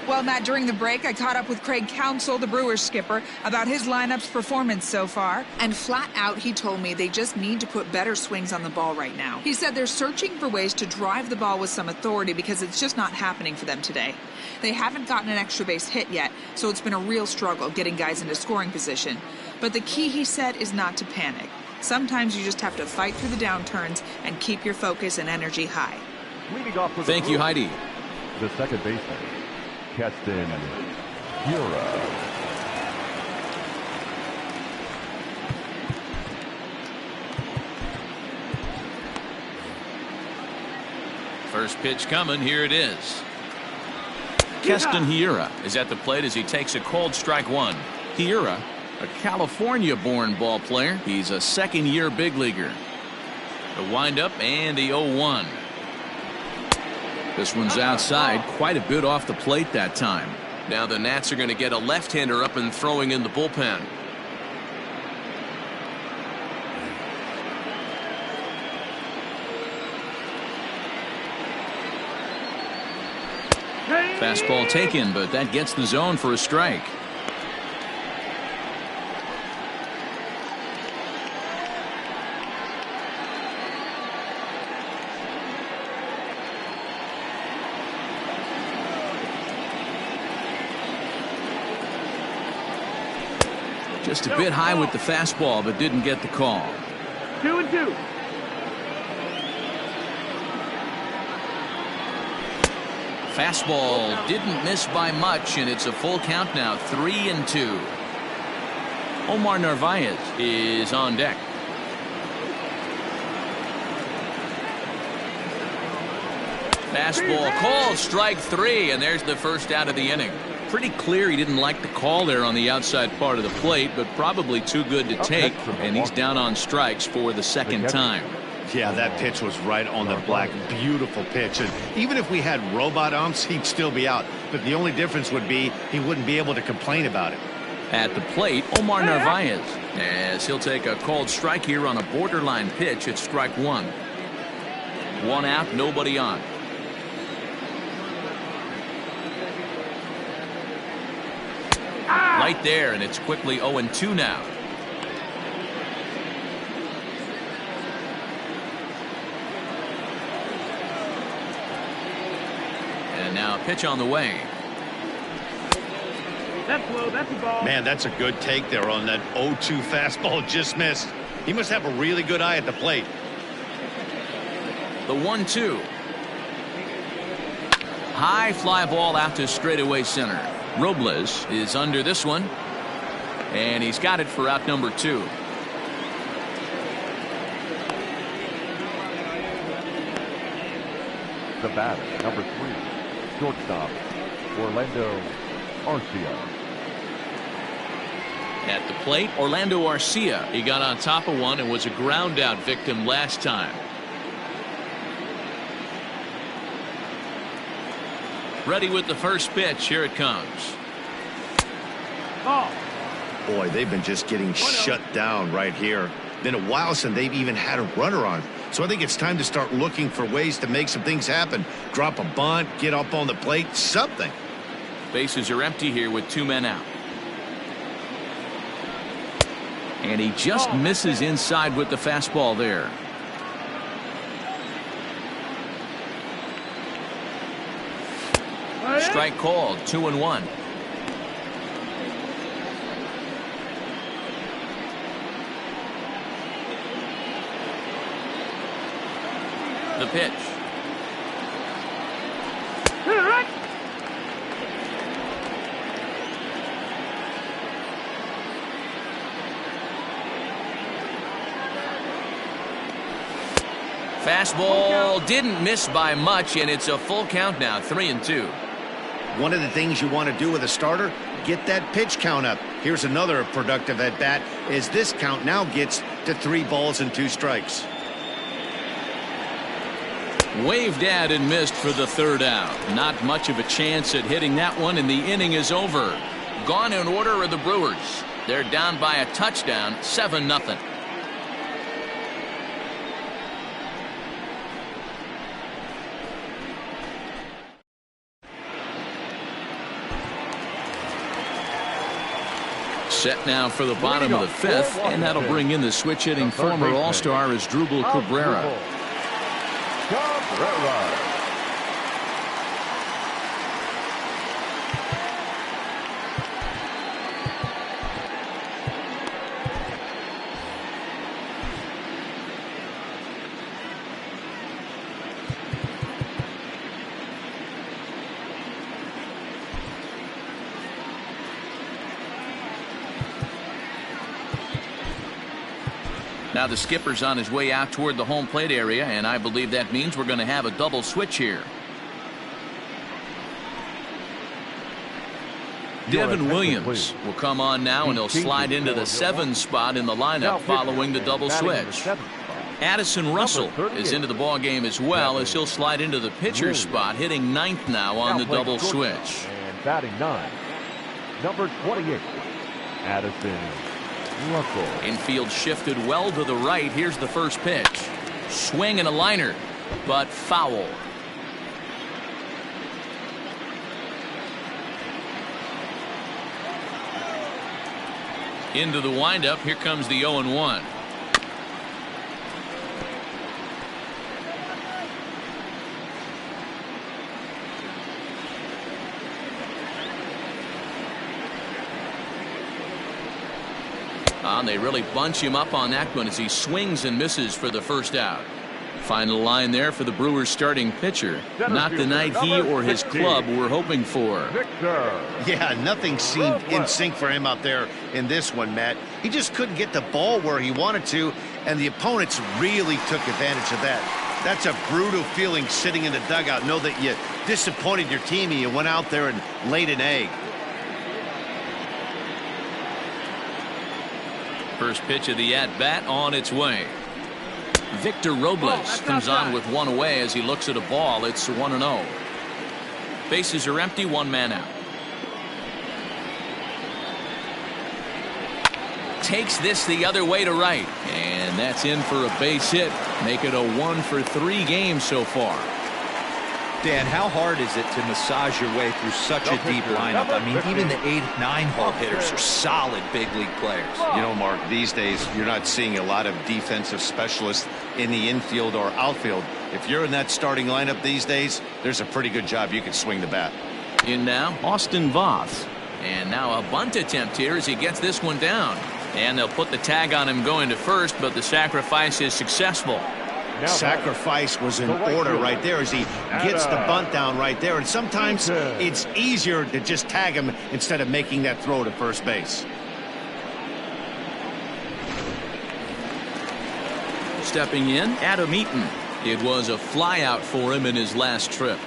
Well, Matt, during the break, I caught up with Craig Counsell, the Brewers skipper, about his lineup's performance so far. And flat out, he told me they just need to put better swings on the ball right now. He said they're searching for ways to drive the ball with some authority because it's just not happening for them today. They haven't gotten an extra base hit yet, so it's been a real struggle getting guys into scoring position. But the key, he said, is not to panic. Sometimes you just have to fight through the downturns and keep your focus and energy high. Thank you, Heidi. The second baseman, Keston Hiura. First pitch coming. Here it is. Keston Hiura is at the plate as he takes a cold strike one. Hiura, a California-born ball player. He's a second-year big leaguer. The windup and the 0-1. This one's outside, quite a bit off the plate that time. Now the Nats are going to get a left-hander up and throwing in the bullpen. Fastball taken, but that gets the zone for a strike. Just a bit high with the fastball, but didn't get the call. 2-2. Fastball didn't miss by much, and it's a full count now, 3-2. Omar Narvaez is on deck. Fastball called, strike three, and there's the first out of the inning. Pretty clear he didn't like the call there on the outside part of the plate, but probably too good to take, and he's down on strikes for the second time. Yeah, that pitch was right on the black. Beautiful pitch. And even if we had robot umps, he'd still be out. But the only difference would be he wouldn't be able to complain about it. At the plate, Omar Narvaez, as he'll take a called strike here on a borderline pitch at strike one. One out, nobody on. Right there, and it's quickly 0-2 now. And now a pitch on the way. That's low. That's a ball. Man, that's a good take there on that 0-2 fastball. Just missed. He must have a really good eye at the plate. The 1-2. High fly ball out to straightaway center. Robles is under this one, and he's got it for out number 2. The batter, number 3, shortstop, Orlando Arcia. At the plate, Orlando Arcia. He got on top of one and was a ground out victim last time. Ready with the first pitch. Here it comes. Ball. Boy, they've been just getting shut down right here. Been a while since they've even had a runner on. So I think it's time to start looking for ways to make some things happen. Drop a bunt, get up on the plate, something. Bases are empty here with 2 men out. And he just misses inside with the fastball there. Strike called, 2-1. The pitch. Fastball didn't miss by much, and it's a full count now, 3-2. One of the things you want to do with a starter, get that pitch count up. Here's another productive at bat as this count now gets to 3 balls and 2 strikes. Waved at and missed for the third out. Not much of a chance at hitting that one, and the inning is over. Gone in order are the Brewers. They're down by a touchdown, 7-0. Set now for the bottom of the fifth, and that'll bring in the switch-hitting former All-Star as Cabrera. Now the skipper's on his way out toward the home plate area, and I believe that means we're going to have a double switch here. Devin Williams will come on now, and he'll slide into the 7 spot in the lineup following the double switch. Addison Russell is into the ball game as well, as he'll slide into the pitcher's spot, hitting 9th now on the double switch. And batting 9, number 28, Addison Russell. Infield shifted well to the right. Here's the first pitch. Swing and a liner, but foul. Into the windup. Here comes the 0-1. They really bunch him up on that one as he swings and misses for the first out. Final line there for the Brewers starting pitcher. Not the night he or his club were hoping for. Yeah, nothing seemed in sync for him out there in this one, Matt. He just couldn't get the ball where he wanted to, and the opponents really took advantage of that. That's a brutal feeling sitting in the dugout. Know that you disappointed your team and you went out there and laid an egg. First pitch of the at-bat on its way. Victor Robles comes on with one away as he looks at a ball. It's 1-0. Bases are empty, 1 man out. Takes this the other way to right, and that's in for a base hit. Make it a 1-for-3 game so far. Dan, how hard is it to massage your way through such a deep lineup? I mean, even the 8, 9-hole hitters are solid big league players. You know, Mark, these days you're not seeing a lot of defensive specialists in the infield or outfield. If you're in that starting lineup these days, there's a pretty good job you can swing the bat. In now, Austin Voss. And now a bunt attempt here as he gets this one down. And they'll put the tag on him going to first, but the sacrifice is successful. Sacrifice was in order right there as he gets the bunt down right there. And sometimes it's easier to just tag him instead of making that throw to first base. Stepping in, Eaton. It was a flyout for him in his last trip.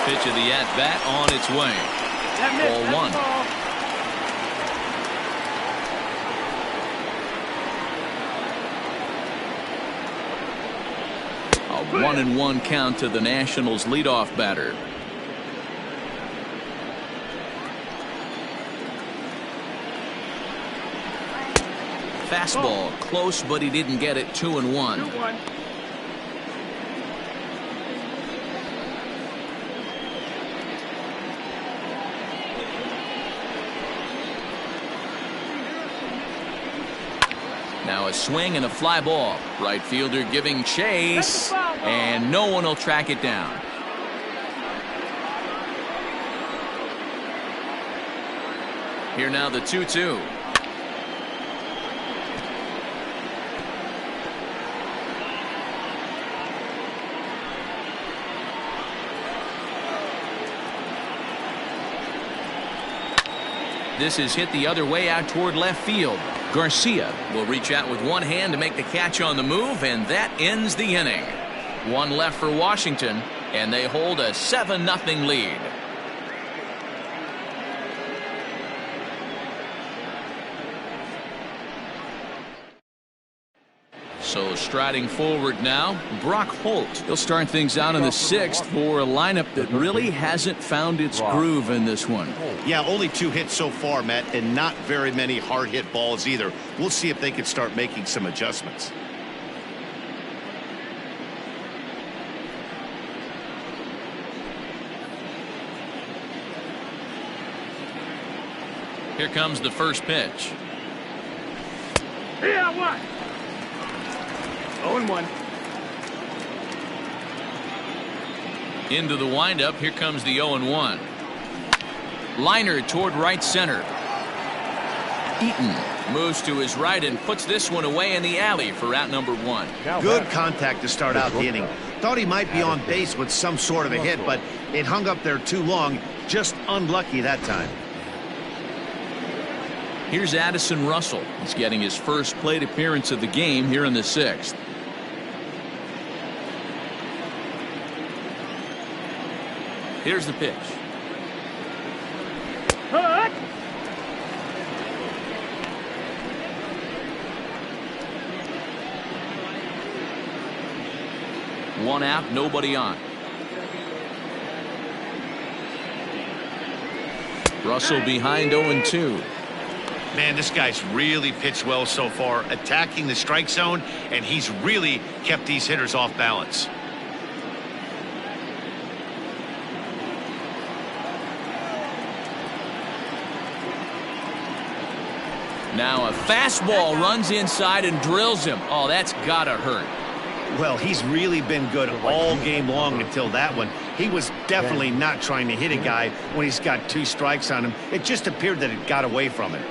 Pitch of the at-bat on its way. Ball 1. A 1-1 count to the Nationals leadoff batter. Fastball close, but he didn't get it. 2-1. 2-1. Now a swing and a fly ball. Right fielder giving chase, and no one will track it down. Here now the 2-2. This is hit the other way out toward left field. Garcia will reach out with one hand to make the catch on the move, and that ends the inning. 1 left for Washington, and they hold a 7-0 lead. So striding forward now, Brock Holt. He'll start things out in the 6th for a lineup that really hasn't found its groove in this one. Yeah, only 2 hits so far, Matt, and not very many hard hit balls either. We'll see if they can start making some adjustments. Here comes the first pitch. Yeah, what? 0-1. Into the windup. Here comes the 0-1. Liner toward right center. Eaton moves to his right and puts this one away in the alley for out number 1. Good contact to start out the inning. Thought he might be on base with some sort of a hit, but it hung up there too long. Just unlucky that time. Here's Addison Russell. He's getting his first plate appearance of the game here in the 6th. Here's the pitch. Hut! One out, nobody on. Russell behind 0-2. Man, this guy's really pitched well so far, attacking the strike zone, and he's really kept these hitters off balance. Now a fastball runs inside and drills him. Oh, that's gotta hurt. Well, he's really been good all game long until that one. He was definitely not trying to hit a guy when he's got 2 strikes on him. It just appeared that it got away from him.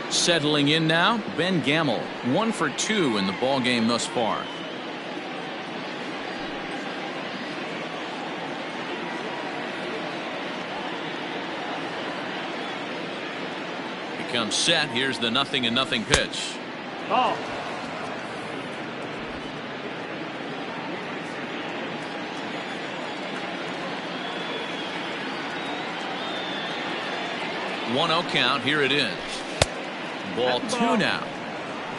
Settling in now, Ben Gamel, 1 for 2 in the ball game thus far. Becomes set. Here's the 0-0 pitch. Ball. One 0 count. Here it is. Ball 2 now.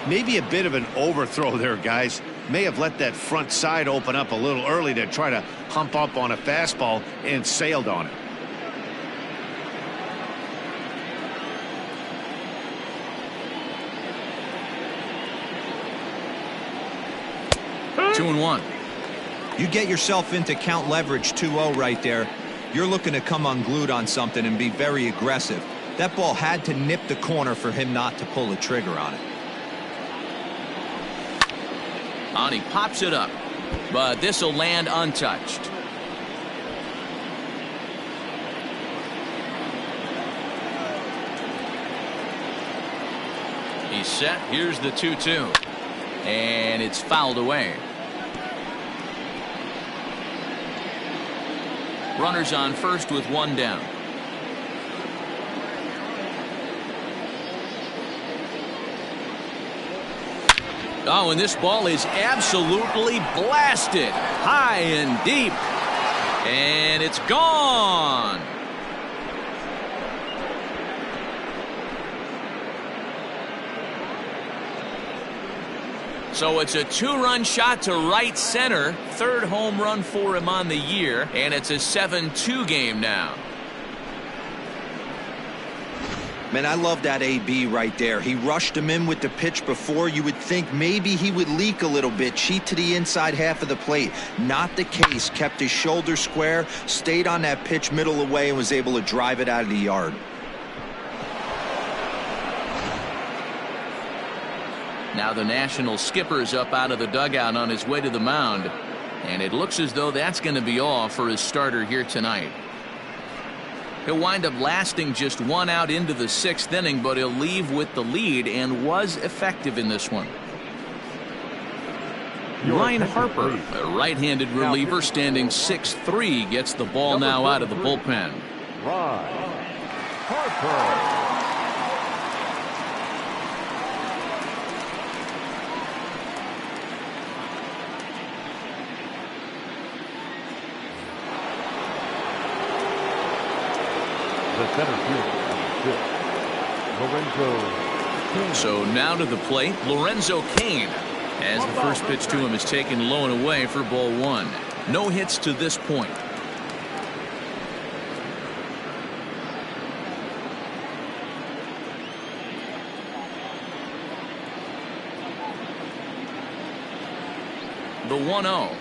Maybe a bit of an overthrow there, guys. May have let that front side open up a little early to try to hump up on a fastball and sailed on it. Two and 1. You get yourself into count leverage 2-0 right there. You're looking to come unglued on something and be very aggressive. That ball had to nip the corner for him not to pull the trigger on it. And he pops it up, but this will land untouched. He's set. Here's the 2-2. And it's fouled away. Runners on first with 1 down. Oh, and this ball is absolutely blasted high and deep. And it's gone. So it's a 2-run shot to right center. 3rd home run for him on the year. And it's a 7-2 game now. Man, I love that AB right there. He rushed him in with the pitch before. You would think maybe he would leak a little bit, cheat to the inside half of the plate. Not the case. Kept his shoulder square, stayed on that pitch middle away, and was able to drive it out of the yard. Now the National skipper's up out of the dugout on his way to the mound. And it looks as though that's going to be all for his starter here tonight. He'll wind up lasting just 1 out into the 6th inning, but he'll leave with the lead and was effective in this one. Ryan Harper, a right-handed reliever standing 6'3", gets the ball now out of the bullpen. Ryan Harper. Center fielder, number 6, Lorenzo Kane. So now to the plate, Lorenzo Kane, as the first pitch to him is taken low and away for ball 1. No hits to this point. The 1-0.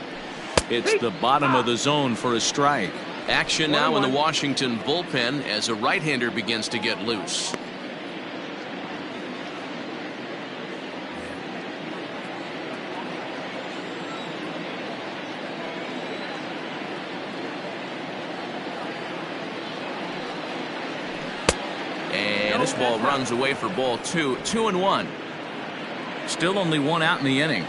It's the bottom of the zone for a strike. Action now in the Washington bullpen as a right-hander begins to get loose. And this ball runs away for ball 2. 2-1. Still only one out in the inning.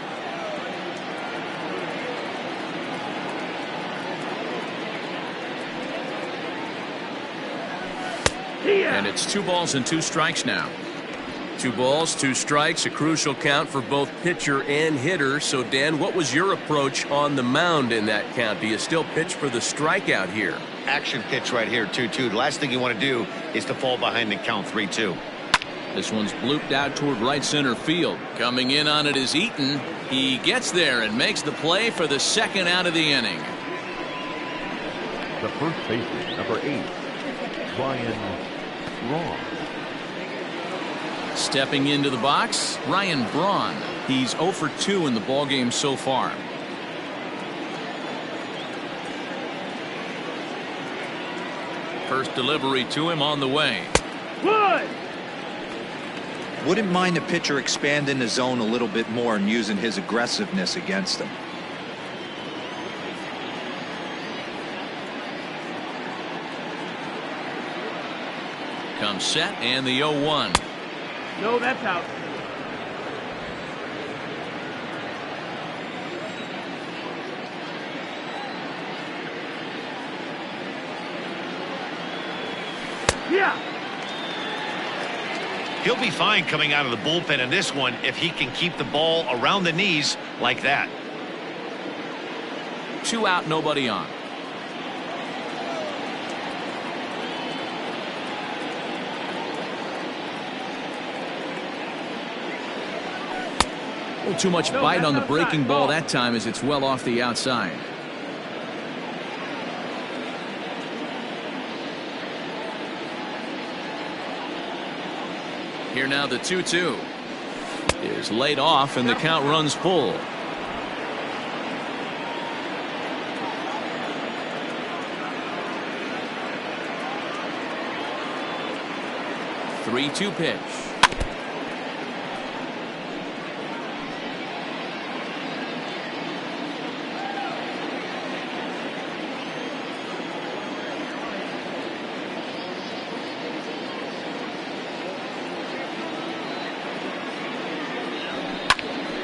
And it's 2 balls and 2 strikes now. 2 balls, 2 strikes, a crucial count for both pitcher and hitter. So, Dan, what was your approach on the mound in that count? Do you still pitch for the strikeout here? Action pitch right here, 2-2. The last thing you want to do is to fall behind the count 3-2. This one's blooped out toward right center field. Coming in on it is Eaton. He gets there and makes the play for the second out of the inning. The first baseman, number 8, Braun. Stepping into the box, Braun. He's 0 for 2 in the ballgame so far. First delivery to him on the way. Wood! Wouldn't mind the pitcher expanding the zone a little bit more and using his aggressiveness against him. Comes set and the 0-1. No, that's out. Yeah. He'll be fine coming out of the bullpen in this one if he can keep the ball around the knees like that. 2 out, nobody on. A little too much bite on the breaking ball that time as it's well off the outside. Here now the 2-2 is laid off and the count runs full. Three-two pitch.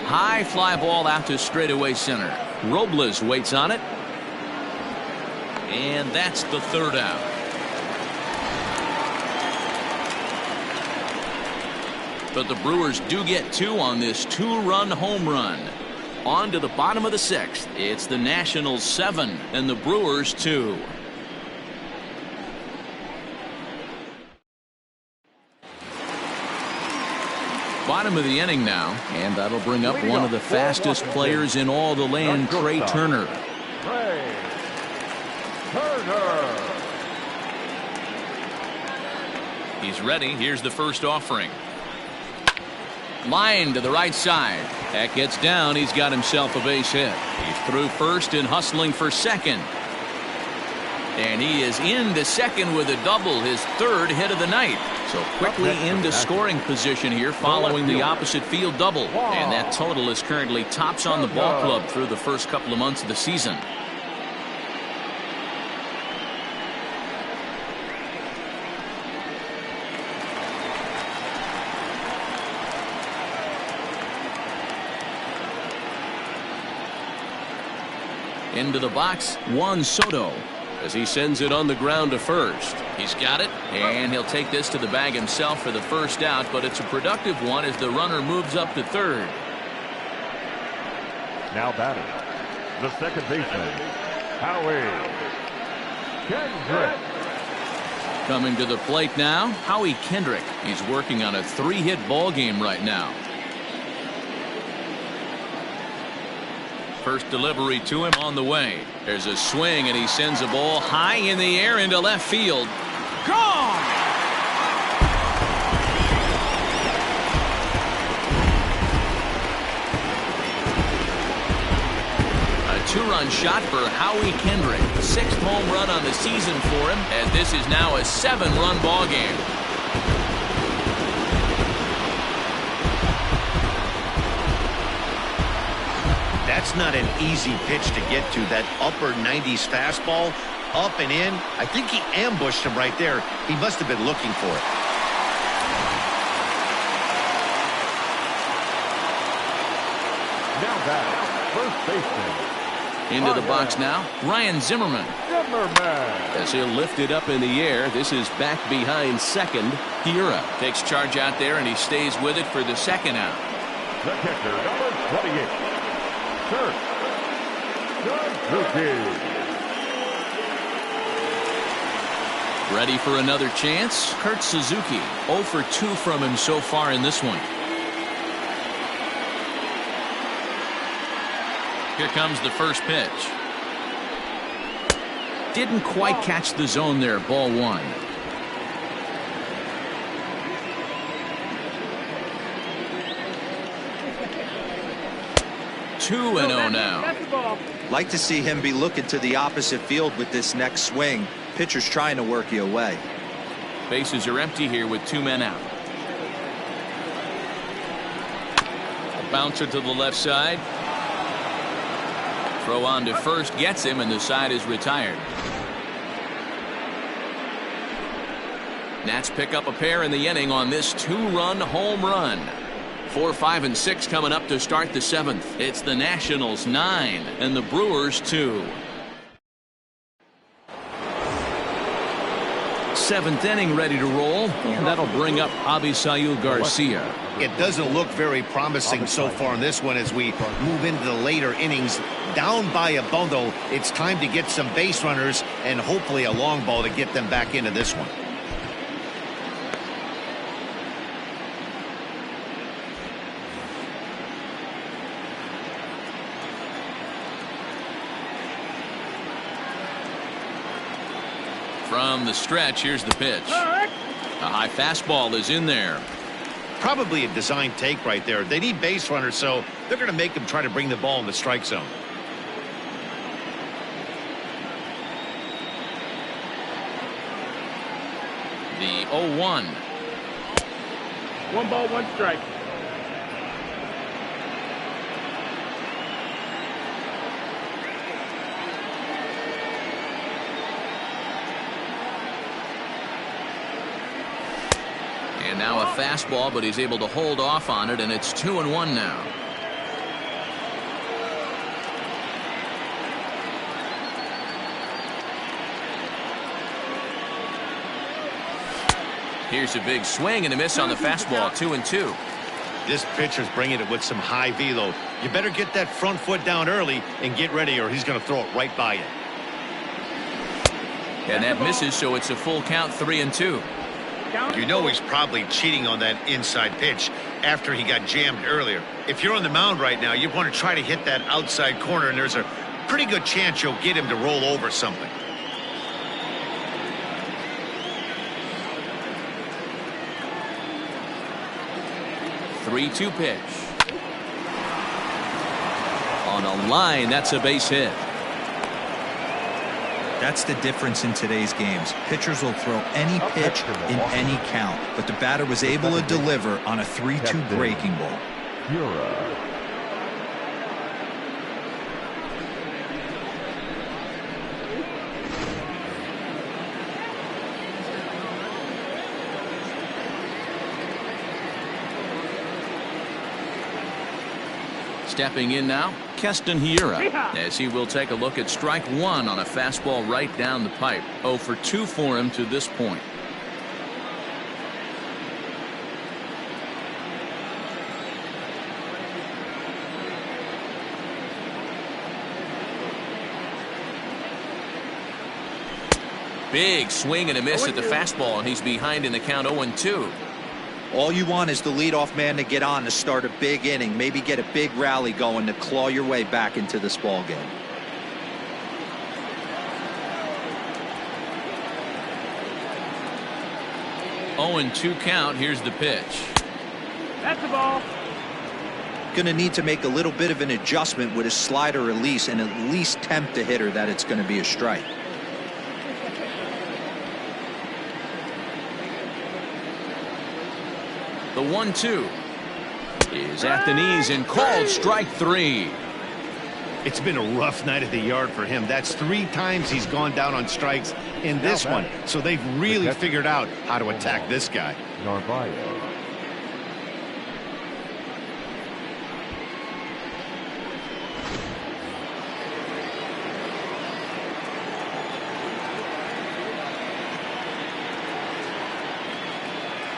High fly ball out to straightaway center. Robles waits on it. And that's the third out. But the Brewers do get 2 on this 2-run home run. On to the bottom of the 6th. It's the Nationals 7 and the Brewers 2. Bottom of the inning now, and that'll bring up one of the fastest players in all the land, Trey Turner. Trey Turner. He's ready. Here's the first offering. Line to the right side. That gets down. He's got himself a base hit. He's through first and hustling for second. And he is into second with a double, his 3rd hit of the night. So quickly into scoring position here following the opposite field double. And that total is currently tops on the ball club through the first couple of months of the season. Into the box, Juan Soto, as he sends it on the ground to first. He's got it, and he'll take this to the bag himself for the first out, but it's a productive one as the runner moves up to third. Now batting, the second baseman, Howie Kendrick. Coming to the plate now, Howie Kendrick. He's working on a 3-hit ball game right now. First delivery to him on the way. There's a swing, and he sends a ball high in the air into left field. Gone! A 2-run shot for Howie Kendrick. 6th home run on the season for him, as this is now a 7-run ball game. That's not an easy pitch to get to. That upper 90s fastball, up and in. I think he ambushed him right there. He must have been looking for it. Now back, first baseman. Into the box now, Ryan Zimmerman. Zimmerman. As he'll lift it up in the air, this is back behind second. Hiura takes charge out there, and he stays with it for the second out. The catcher, number 28. Suzuki. Ready for another chance? Kurt Suzuki, 0 for 2 from him so far in this one. Here comes the first pitch. Didn't quite catch the zone there, ball 1. 2-0 now. Like to see him be looking to the opposite field with this next swing. Pitcher's trying to work you away. Bases are empty here with 2 men out. A bouncer to the left side. Throw on to first gets him, and the side is retired. Nats pick up a pair in the inning on this 2-run home run. 4, 5, and 6 coming up to start the 7th. It's the Nationals 9 and the Brewers 2. 7th inning ready to roll, and that'll bring up Avi Garcia. It doesn't look very promising so far in this one as we move into the later innings. Down by a bundle, it's time to get some base runners and hopefully a long ball to get them back into this one. From the stretch, here's the pitch. A high fastball is in there. Probably a design take right there. They need base runners, so they're going to make them try to bring the ball in the strike zone. The 0-1. 1 ball, 1 strike. And now a fastball, but he's able to hold off on it, and it's 2-1 now. Here's a big swing and a miss on the fastball. 2-2. This pitcher's bringing it with some high velo. You better get that front foot down early and get ready, or he's going to throw it right by you. And that misses, so it's a full count. 3-2. You know he's probably cheating on that inside pitch after he got jammed earlier. If you're on the mound right now, you want to try to hit that outside corner, and there's a pretty good chance you'll get him to roll over something. Three-two pitch. On a line, that's a base hit. That's the difference in today's games. Pitchers will throw any pitch in any count, but the batter was able to deliver on a 3-2 breaking ball. Stepping in now, Keston Hiura, as he will take a look at strike 1 on a fastball right down the pipe. 0 for 2 for him to this point. Big swing and a miss at the fastball, and he's behind in the count 0-2. All you want is the leadoff man to get on to start a big inning, maybe get a big rally going to claw your way back into this ball game. Oh, 0-2 count. Here's the pitch. That's the ball. Going to need to make a little bit of an adjustment with his slider release and at least tempt the hitter that it's going to be a strike. The 1-2 is at the knees and called strike 3. It's been a rough night at the yard for him. That's 3 times he's gone down on strikes in this one. So they've really figured out how to attack this guy. Narvaez.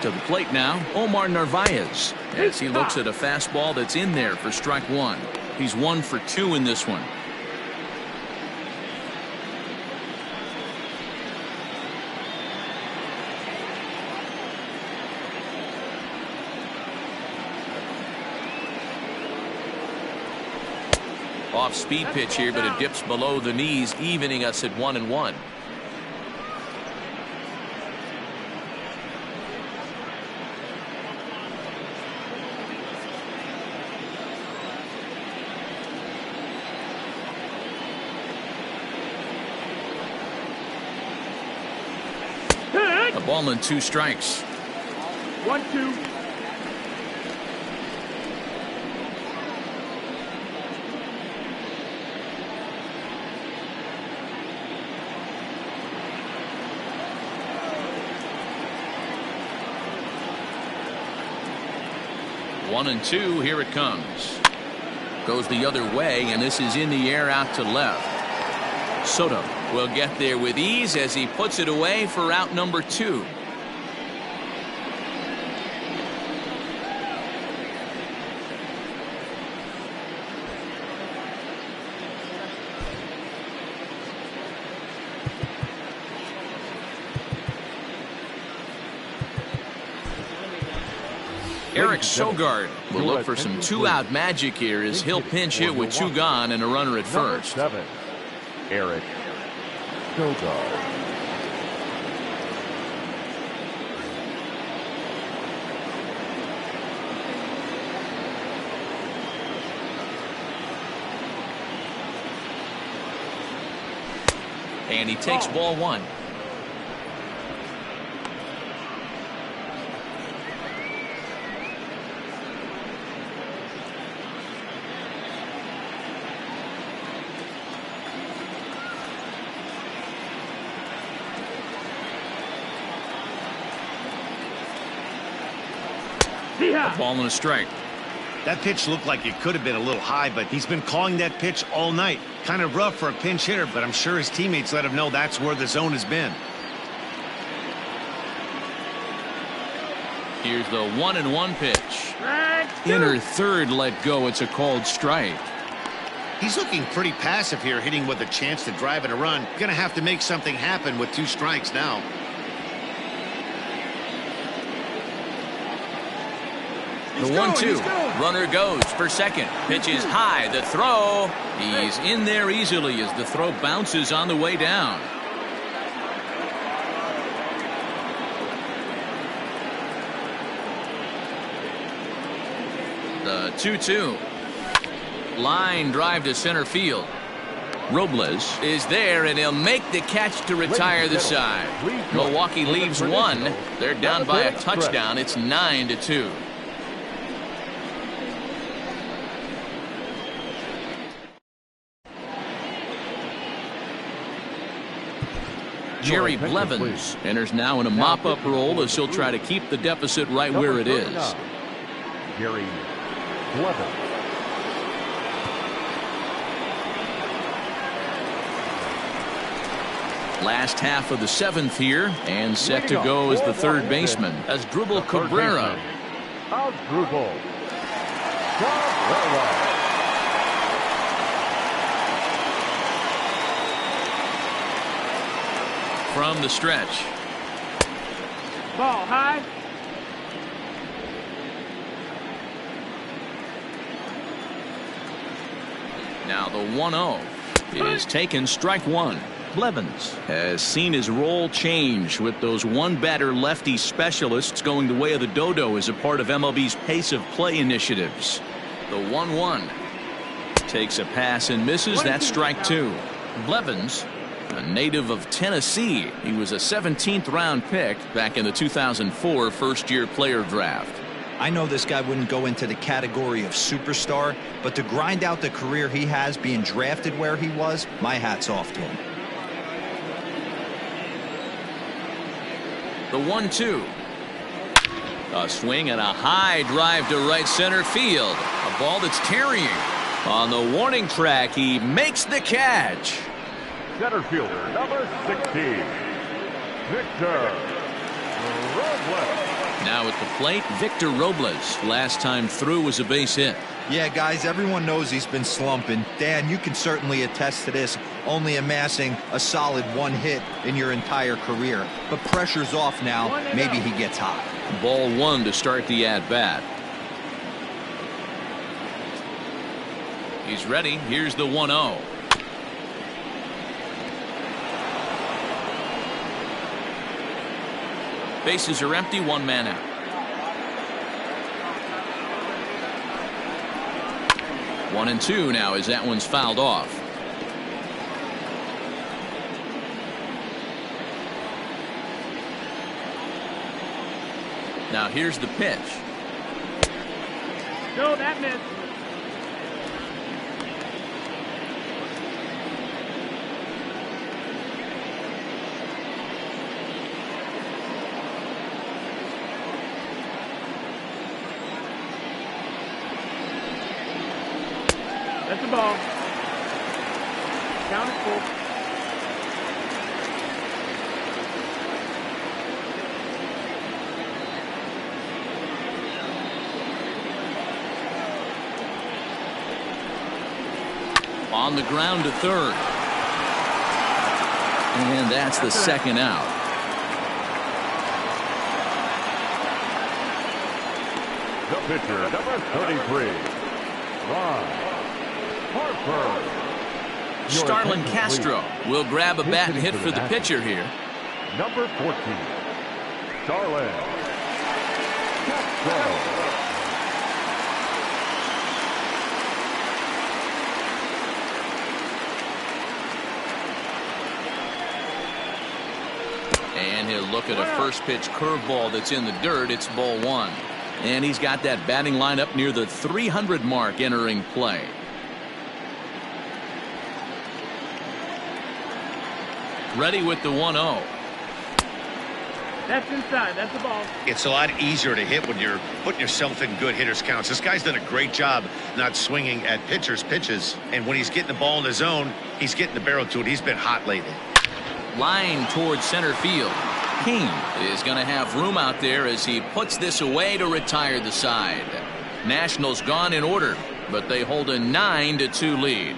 To the plate now, Omar Narvaez, as he looks at a fastball that's in there for strike 1. He's 1 for 2 in this one. Off-speed pitch here, but it dips below the knees, evening us at 1-1. A ball and 2 strikes. 1-2. One and 2. Here it comes. Goes the other way, and this is in the air out to left. Soto will get there with ease as he puts it away for out number 2. Eric Sogard will look for some 2-out magic here as he'll pinch hit with 2 gone and a runner at first. Number 7, Eric Sogard. And he takes ball 1. A ball and a strike. That pitch looked like it could have been a little high, but he's been calling that pitch all night. Kind of rough for a pinch hitter, but I'm sure his teammates let him know that's where the zone has been. Here's the 1-1 pitch. Inner third let go. It's a called strike. He's looking pretty passive here, hitting with a chance to drive in a run. Gonna have to make something happen with 2 strikes now. The 1-2. Runner goes for second. Pitch is high. The throw. He's in there easily as the throw bounces on the way down. The 2-2. Line drive to center field. Robles is there, and he'll make the catch to retire the side. Milwaukee leaves 1. They're down by a touchdown. It's 9-2. Jerry Blevins enters now in a mop-up role as he'll try to keep the deficit right where it is. Jerry Blevins. Last half of the 7th here, and set to go as the third baseman as Dribble Cabrera. Dribble Cabrera. from the stretch. Ball high. Now the 1-0 is taken, strike one. Blevins has seen his role change with those one-batter lefty specialists going the way of the dodo as a part of MLB's pace of play initiatives. The 1-1 takes a pass and misses. That's strike two. Blevins, a native of Tennessee. He was a 17th round pick back in the 2004 first-year player draft. I know this guy wouldn't go into the category of superstar, but to grind out the career he has being drafted where he was, my hat's off to him. The 1-2. A swing and a high drive to right center field. A ball that's carrying. On the warning track, he makes the catch. Center fielder, number 16, Victor Robles. Now at the plate, Victor Robles. Last time through was a base hit. Yeah, guys, everyone knows he's been slumping. Dan, you can certainly attest to this, only amassing a solid one hit in your entire career. But pressure's off now. Maybe he gets hot. Ball one to start the at-bat. He's ready. Here's the 1-0. Bases are empty, one man out. One and two now as that one's fouled off. Now here's the pitch. No, that missed. That's the ball. Count it full. On the ground to third. And that's the second out. The pitcher, number 33, Ron Harper. Starlin Castro will grab a bat and hit for the pitcher here. Number 14, Starlin Castro. And he'll look at a first pitch curveball that's in the dirt. It's ball one. And he's got that batting lineup near the 300 mark entering play. Ready with the 1-0. That's inside. That's the ball. It's a lot easier to hit when you're putting yourself in good hitters counts. This guy's done a great job not swinging at pitchers' pitches. And when he's getting the ball in the zone, he's getting the barrel to it. He's been hot lately. Line towards center field. Kane is going to have room out there as he puts this away to retire the side. Nationals gone in order, but they hold a 9-2 lead.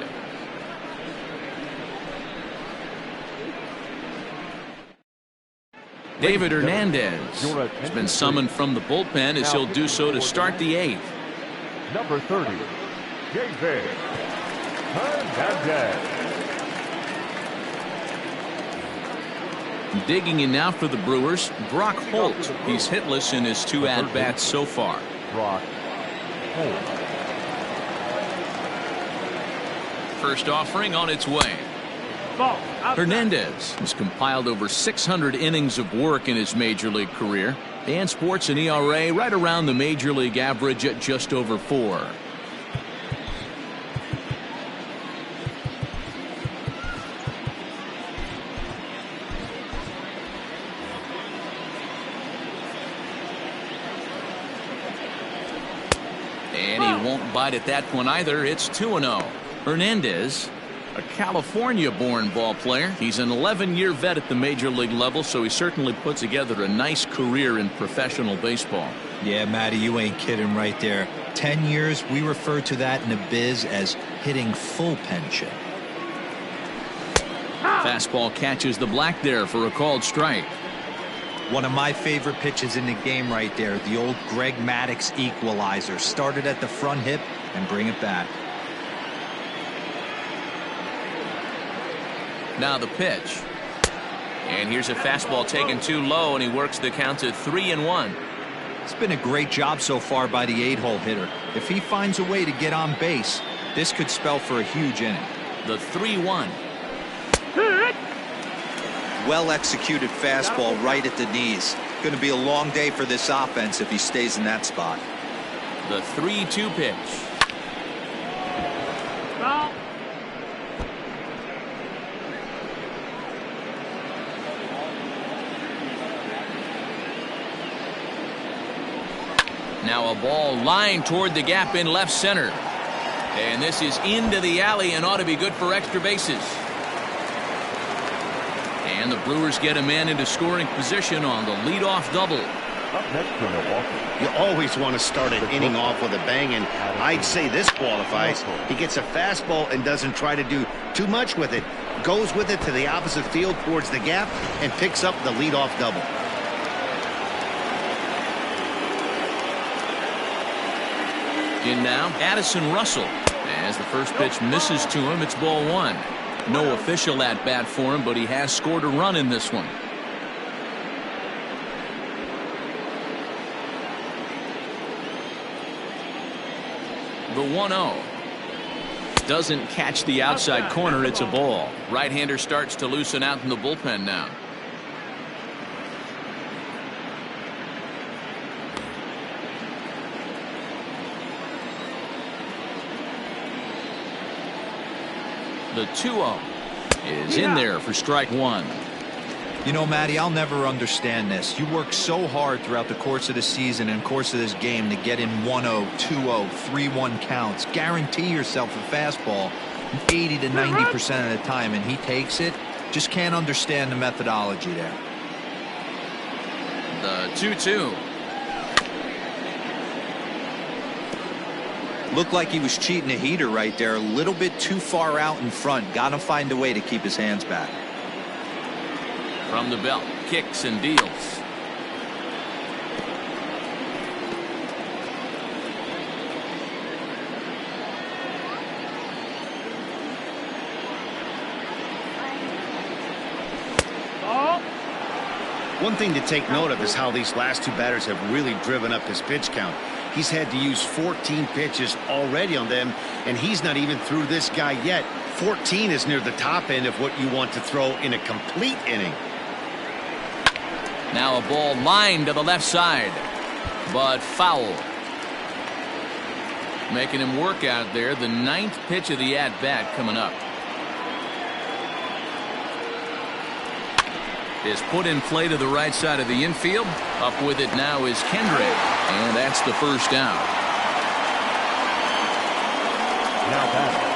David Hernandez has been summoned from the bullpen as he'll do so to start the eighth. Number 30, David Hernandez. Digging in now for the Brewers, Brock Holt. He's hitless in his two at-bats so far. Brock Holt. First offering on its way. Ball. Outside. Hernandez has compiled over 600 innings of work in his major league career and sports an ERA right around the major league average at just over 4. And he won't bite at that one either. It's 2-0. Hernandez, a California-born ball player. He's an 11-year vet at the major league level, so he certainly put together a nice career in professional baseball. Yeah, Matty, you ain't kidding right there. 10 years, we refer to that in the biz as hitting full pension. Fastball catches the black there for a called strike. One of my favorite pitches in the game right there, the old Greg Maddux equalizer. Started at the front hip and bring it back. Now the pitch. And here's a fastball taken too low, and he works the count to 3-1. It's been a great job so far by the 8-hole hitter. If he finds a way to get on base, this could spell for a huge inning. The 3-1. Well executed fastball right at the knees. Going to be a long day for this offense if he stays in that spot. The 3-2 pitch. Foul. Now a ball lined toward the gap in left center. And this is into the alley and ought to be good for extra bases. And the Brewers get a man into scoring position on the leadoff double. Up next for Milwaukee. You always want to start an inning off with a bang, and I'd say this qualifies. He gets a fastball and doesn't try to do too much with it. Goes with it to the opposite field towards the gap and picks up the leadoff double. In now, Addison Russell. As the first pitch misses to him, it's ball one. No official at bat for him, but he has scored a run in this one. The 1-0. Doesn't catch the outside corner. It's a ball. Right-hander starts to loosen out in the bullpen now. The 2-0 is in there for strike one. You know, Matty, I'll never understand this. You work so hard throughout the course of the season and course of this game to get in 1-0, 2-0, 3-1 counts. Guarantee yourself a fastball 80 to 90% of the time, and he takes it. Just can't understand the methodology there. The 2-2. Looked like he was cheating a heater right there. A little bit too far out in front. Got to find a way to keep his hands back. From the belt, kicks and deals. One thing to take note of is how these last two batters have really driven up his pitch count. He's had to use 14 pitches already on them, and he's not even through this guy yet. 14 is near the top end of what you want to throw in a complete inning. Now a ball lined to the left side, but foul. Making him work out there. The 9th pitch of the at-bat coming up. Is put in play to the right side of the infield. Up with it now is Kendrick, and that's the first out.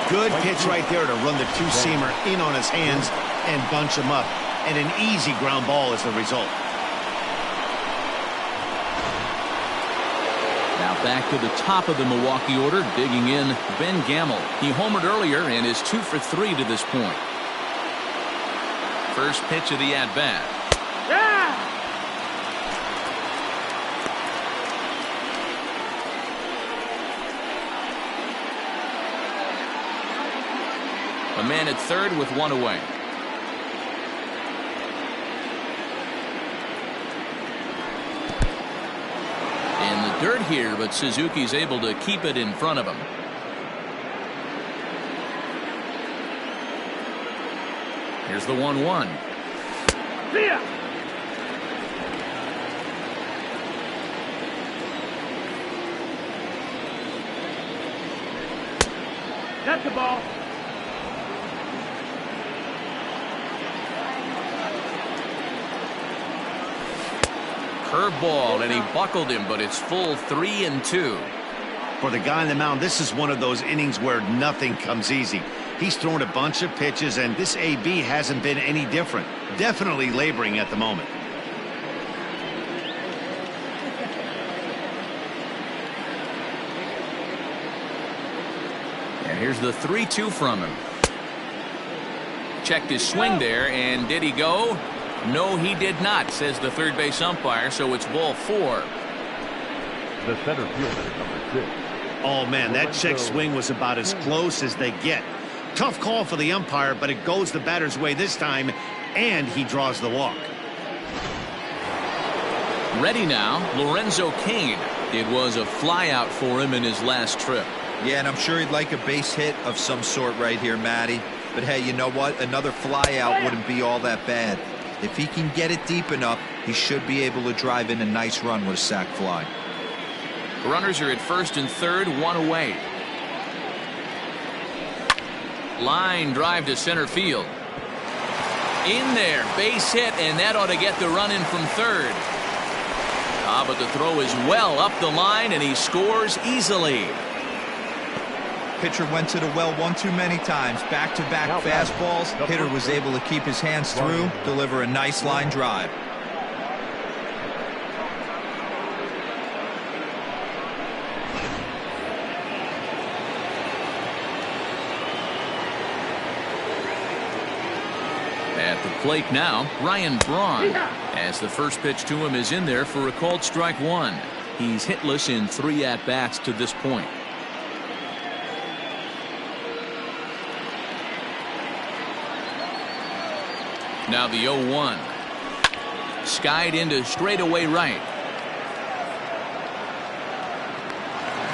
Good pitch right there to run the two-seamer in on his hands and bunch him up, and an easy ground ball is the result. Now back to the top of the Milwaukee order, digging in Ben Gamel. He homered earlier and is 2 for 3 to this point. First pitch of the at-bat. Yeah! A man at third with one away. In the dirt here, but Suzuki's able to keep it in front of him. Here's the 1-1. See ya! That's the ball. Curveball, and he buckled him, but it's full 3-2. For the guy on the mound, this is one of those innings where nothing comes easy. He's thrown a bunch of pitches, and this AB hasn't been any different. Definitely laboring at the moment. And here's the 3-2 from him. checked his swing there, and did he go? No, he did not, says the third base umpire, so it's ball 4. The center fielder, number 6. Oh, man, that check swing was about as close as they get. Tough call for the umpire, but it goes the batter's way this time, and he draws the walk. Ready now, Lorenzo Kane. It was a flyout for him in his last trip. Yeah, and I'm sure he'd like a base hit of some sort right here, Matty. But hey, you know what? Another flyout wouldn't be all that bad. If he can get it deep enough, he should be able to drive in a nice run with a sac fly. Runners are at first and third, 1 away. Line drive to center field. In there, base hit, and that ought to get the run in from third. But the throw is well up the line, and he scores easily. Pitcher went to the well one too many times. Back-to-back fastballs. Hitter was able to keep his hands through, deliver a nice line drive. At the plate now, Braun. As the first pitch to him is in there for a called strike 1. He's hitless in 3 at-bats to this point. Now the 0-1. Skied into straightaway right.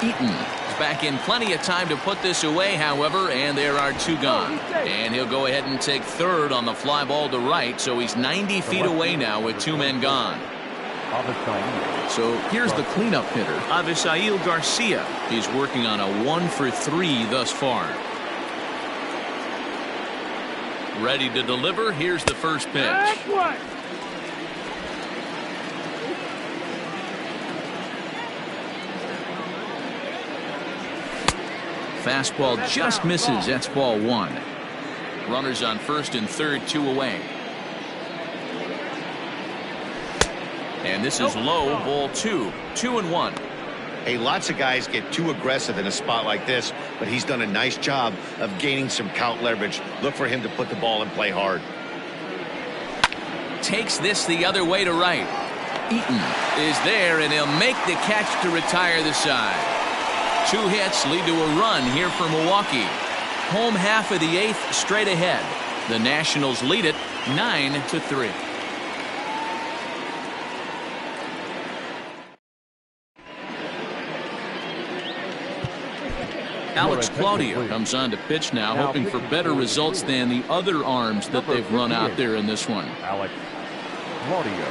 Eaton is back in plenty of time to put this away, however, and there are 2 gone. And he'll go ahead and take third on the fly ball to right, so he's 90 feet away now with 2 men gone. So here's the cleanup hitter, Avi Garcia. He's working on a 1 for 3 thus far. Ready to deliver. Here's the first pitch. Fastball just misses. That's ball 1. Runners on first and third, 2 away. And this is low, ball 2. 2-1. Hey, lots of guys get too aggressive in a spot like this, but he's done a nice job of gaining some count leverage. Look for him to put the ball in play hard. Takes this the other way to right. Eaton is there, and he'll make the catch to retire the side. 2 hits lead to a run here for Milwaukee. Home half of the 8th straight ahead. The Nationals lead it 9-3. Alex Claudio comes on to pitch now, hoping for better results than the other arms that they've run out there in this one. Alex Claudio.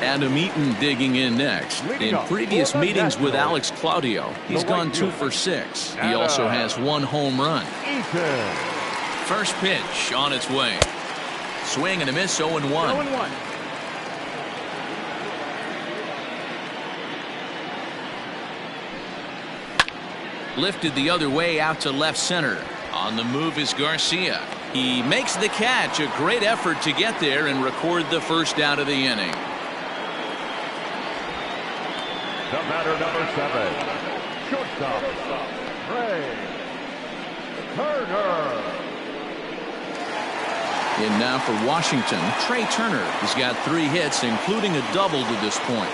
Adam Eaton digging in next. In previous meetings with Alex Claudio, he's gone 2 for 6. He also has 1 home run. First pitch on its way. Swing and a miss, 0-1. Lifted the other way out to left center. On the move is Garcia. He makes the catch. A great effort to get there and record the first out of the inning. The batter, number 7, shortstop, Trey Turner. In now for Washington, Trey Turner has got 3 hits, including a double to this point.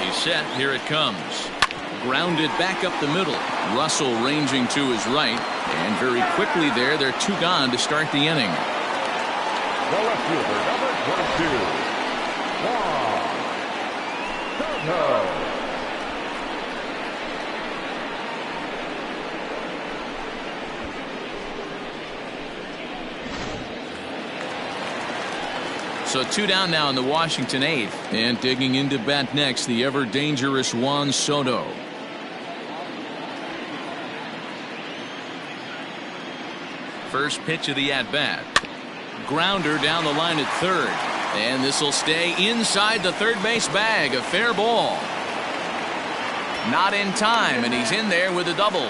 He's set. Here it comes. Grounded back up the middle. Russell ranging to his right, and very quickly there, they're 2 gone to start the inning. The left fielder, number 22, Juan Soto. So 2 down now in the Washington 8th, and digging into bat next, the ever dangerous Juan Soto. First pitch of the at-bat. Grounder down the line at third. And this will stay inside the third base bag. A fair ball. Not in time, and he's in there with a double.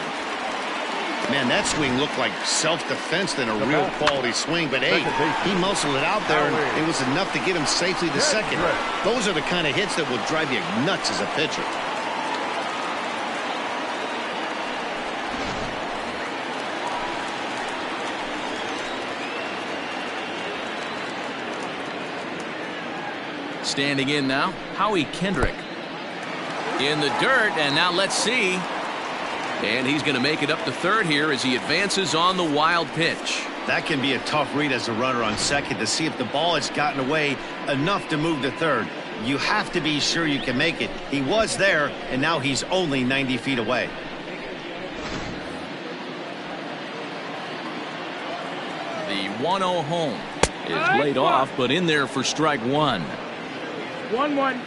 Man, that swing looked like self-defense than a real quality swing. But, hey, he muscled it out there, and it was enough to get him safely to second. Those are the kind of hits that will drive you nuts as a pitcher. Standing in now, Howie Kendrick. In the dirt, and now let's see. And he's going to make it up to third here as he advances on the wild pitch. That can be a tough read as a runner on second to see if the ball has gotten away enough to move to third. You have to be sure you can make it. He was there, and now he's only 90 feet away. The 1-0 home is laid off, but in there for strike one. 1-1.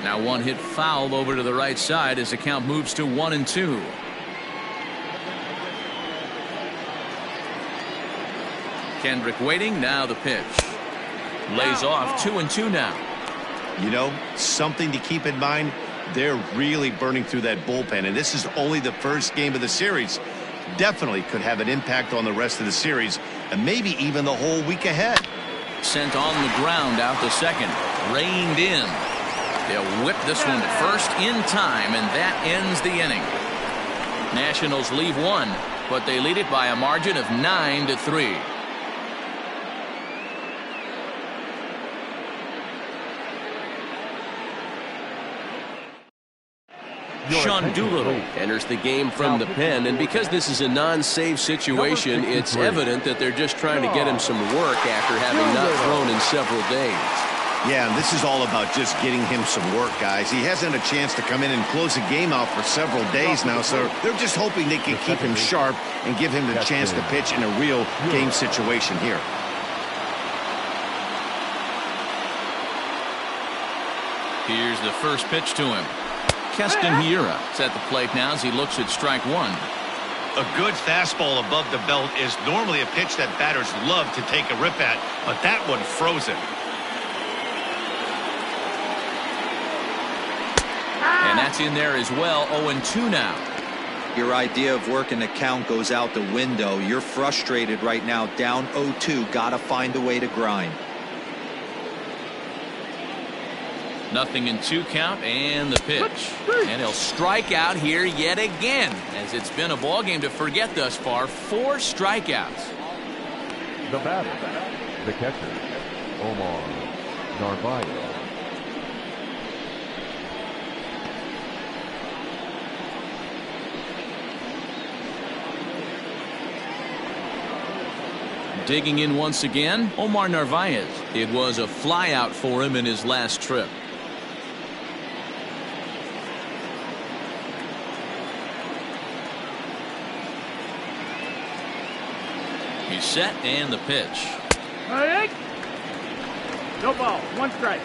Now one hit foul over to the right side as the count moves to 1-2. Kendrick waiting. Now the pitch. Lays off 2-2 now. You know, something to keep in mind, they're really burning through that bullpen, and this is only the first game of the series. Definitely could have an impact on the rest of the series and maybe even the whole week ahead. Sent on the ground out to second. Reined in. They'll whip this one to first in time, and that ends the inning. Nationals leave one, but they lead it by a margin of 9-3. Sean Doolittle enters the game from the pen, and because this is a non-save situation, it's evident that they're just trying to get him some work after having not thrown in several days. Yeah, and this is all about just getting him some work, guys. He hasn't had a chance to come in and close the game out for several days now, so they're just hoping they can keep him sharp and give him the chance to pitch in a real game situation here. Here's the first pitch to him. Castanheira is at the plate now as he looks at strike one. A good fastball above the belt is normally a pitch that batters love to take a rip at, but that one froze it. And that's in there as well. 0-2 now. Your idea of working the count goes out the window. You're frustrated right now, down 0-2. Got to find a way to grind. Nothing in 2 count, and the pitch. And he'll strike out here yet again, as it's been a ball game to forget thus far. 4 strikeouts. The batter, the catcher, Omar Narvaez. Digging in once again, Omar Narvaez. It was a flyout for him in his last trip. He's set, and the pitch. No ball. 1 strike.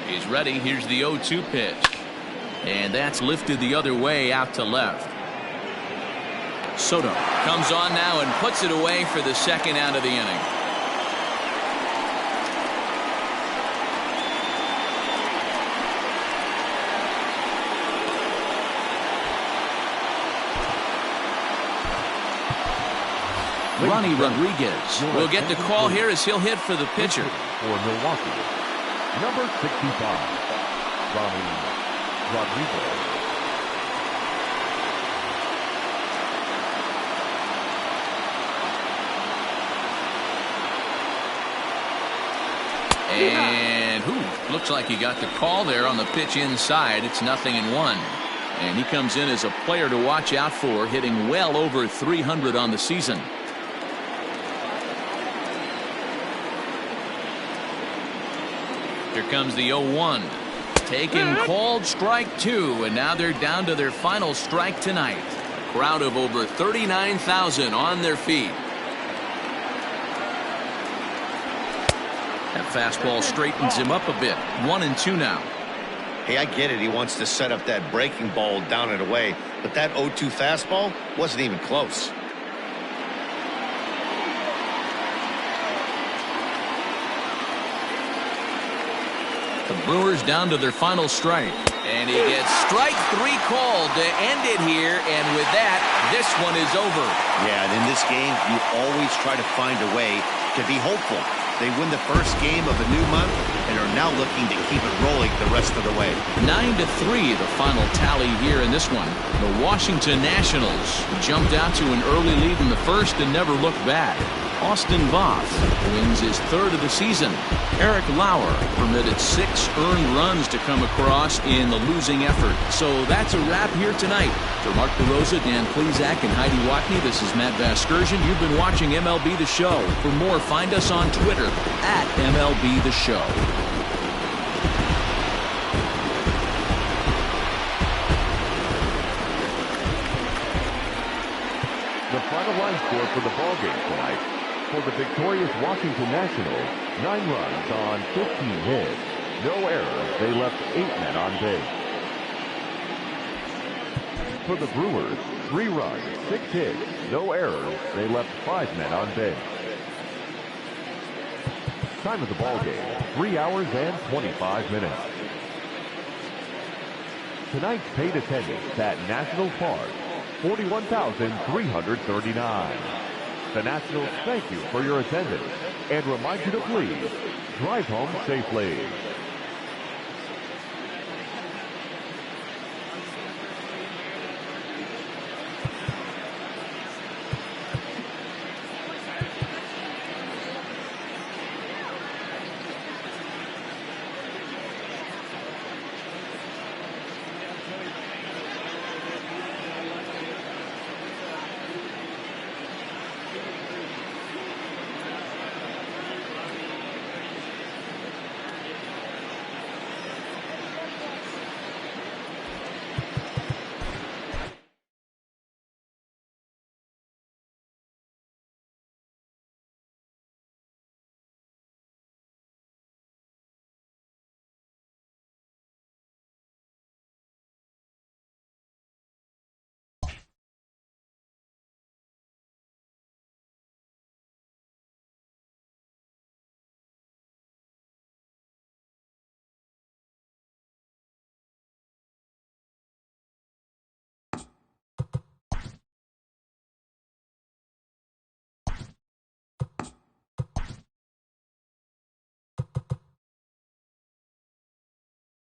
He's ready. Here's the 0-2 pitch. And that's lifted the other way out to left. Soto comes on now and puts it away for the second out of the inning. Ronnie Rodriguez will get the call here as he'll hit for the pitcher. For Milwaukee, number 65, Ronnie Rodriguez. And looks like he got the call there on the pitch inside. It's 0-1. And he comes in as a player to watch out for, hitting well over 300 on the season. Here comes the 0-1. Taken, called, strike 2, and now they're down to their final strike tonight. A crowd of over 39,000 on their feet. That fastball straightens him up a bit. 1-2 now. Hey, I get it. He wants to set up that breaking ball down and away, but that 0-2 fastball wasn't even close. The Brewers down to their final strike. And he gets strike 3 called to end it here, and with that, this one is over. Yeah, and in this game, you always try to find a way to be hopeful. They win the first game of the new month and are now looking to keep it rolling the rest of the way. 9-3, the final tally here in this one. The Washington Nationals jumped out to an early lead in the first and never looked back. Austin Voss wins his 3rd of the season. Eric Lauer permitted 6 earned runs to come across in the losing effort. So that's a wrap here tonight. For Mark DeRosa, Dan Plezak, and Heidi Watney, this is Matt Vasgersian. You've been watching MLB The Show. For more, find us on Twitter at MLB The Show. The final line score for the ballgame tonight. For the victorious Washington Nationals, 9 runs on 15 hits. No errors. They left 8 men on base. For the Brewers, 3 runs, 6 hits. No errors. They left 5 men on base. Time of the ballgame, 3 hours and 25 minutes. Tonight's paid attendance at National Park, 41,339. The Nationals thank you for your attendance and remind you to please drive home safely.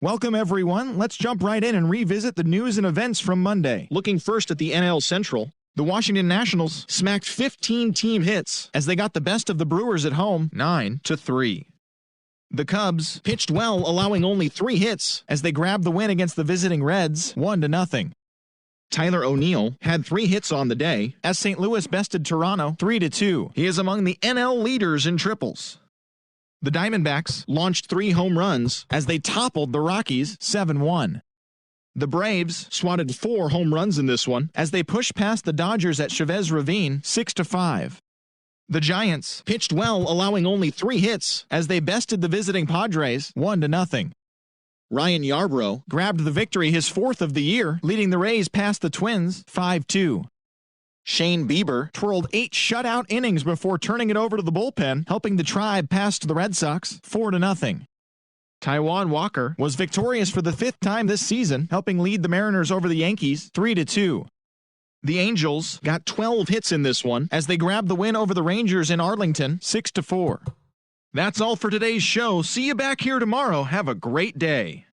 Welcome, everyone. Let's jump right in and revisit the news and events from Monday. Looking first at the NL Central, the Washington Nationals smacked 15 team hits as they got the best of the Brewers at home, 9-3. The Cubs pitched well, allowing only 3 hits as they grabbed the win against the visiting Reds, 1-0. Tyler O'Neill had 3 hits on the day as St. Louis bested Toronto 3-2. He is among the NL leaders in triples. The Diamondbacks launched 3 home runs as they toppled the Rockies 7-1. The Braves swatted 4 home runs in this one as they pushed past the Dodgers at Chavez Ravine 6-5. The Giants pitched well, allowing only 3 hits as they bested the visiting Padres 1-0. Ryan Yarbrough grabbed the victory, his 4th of the year, leading the Rays past the Twins 5-2. Shane Bieber twirled 8 shutout innings before turning it over to the bullpen, helping the Tribe past the Red Sox 4-0. Taijuan Walker was victorious for the 5th time this season, helping lead the Mariners over the Yankees 3-2. The Angels got 12 hits in this one as they grabbed the win over the Rangers in Arlington 6-4. That's all for today's show. See you back here tomorrow. Have a great day.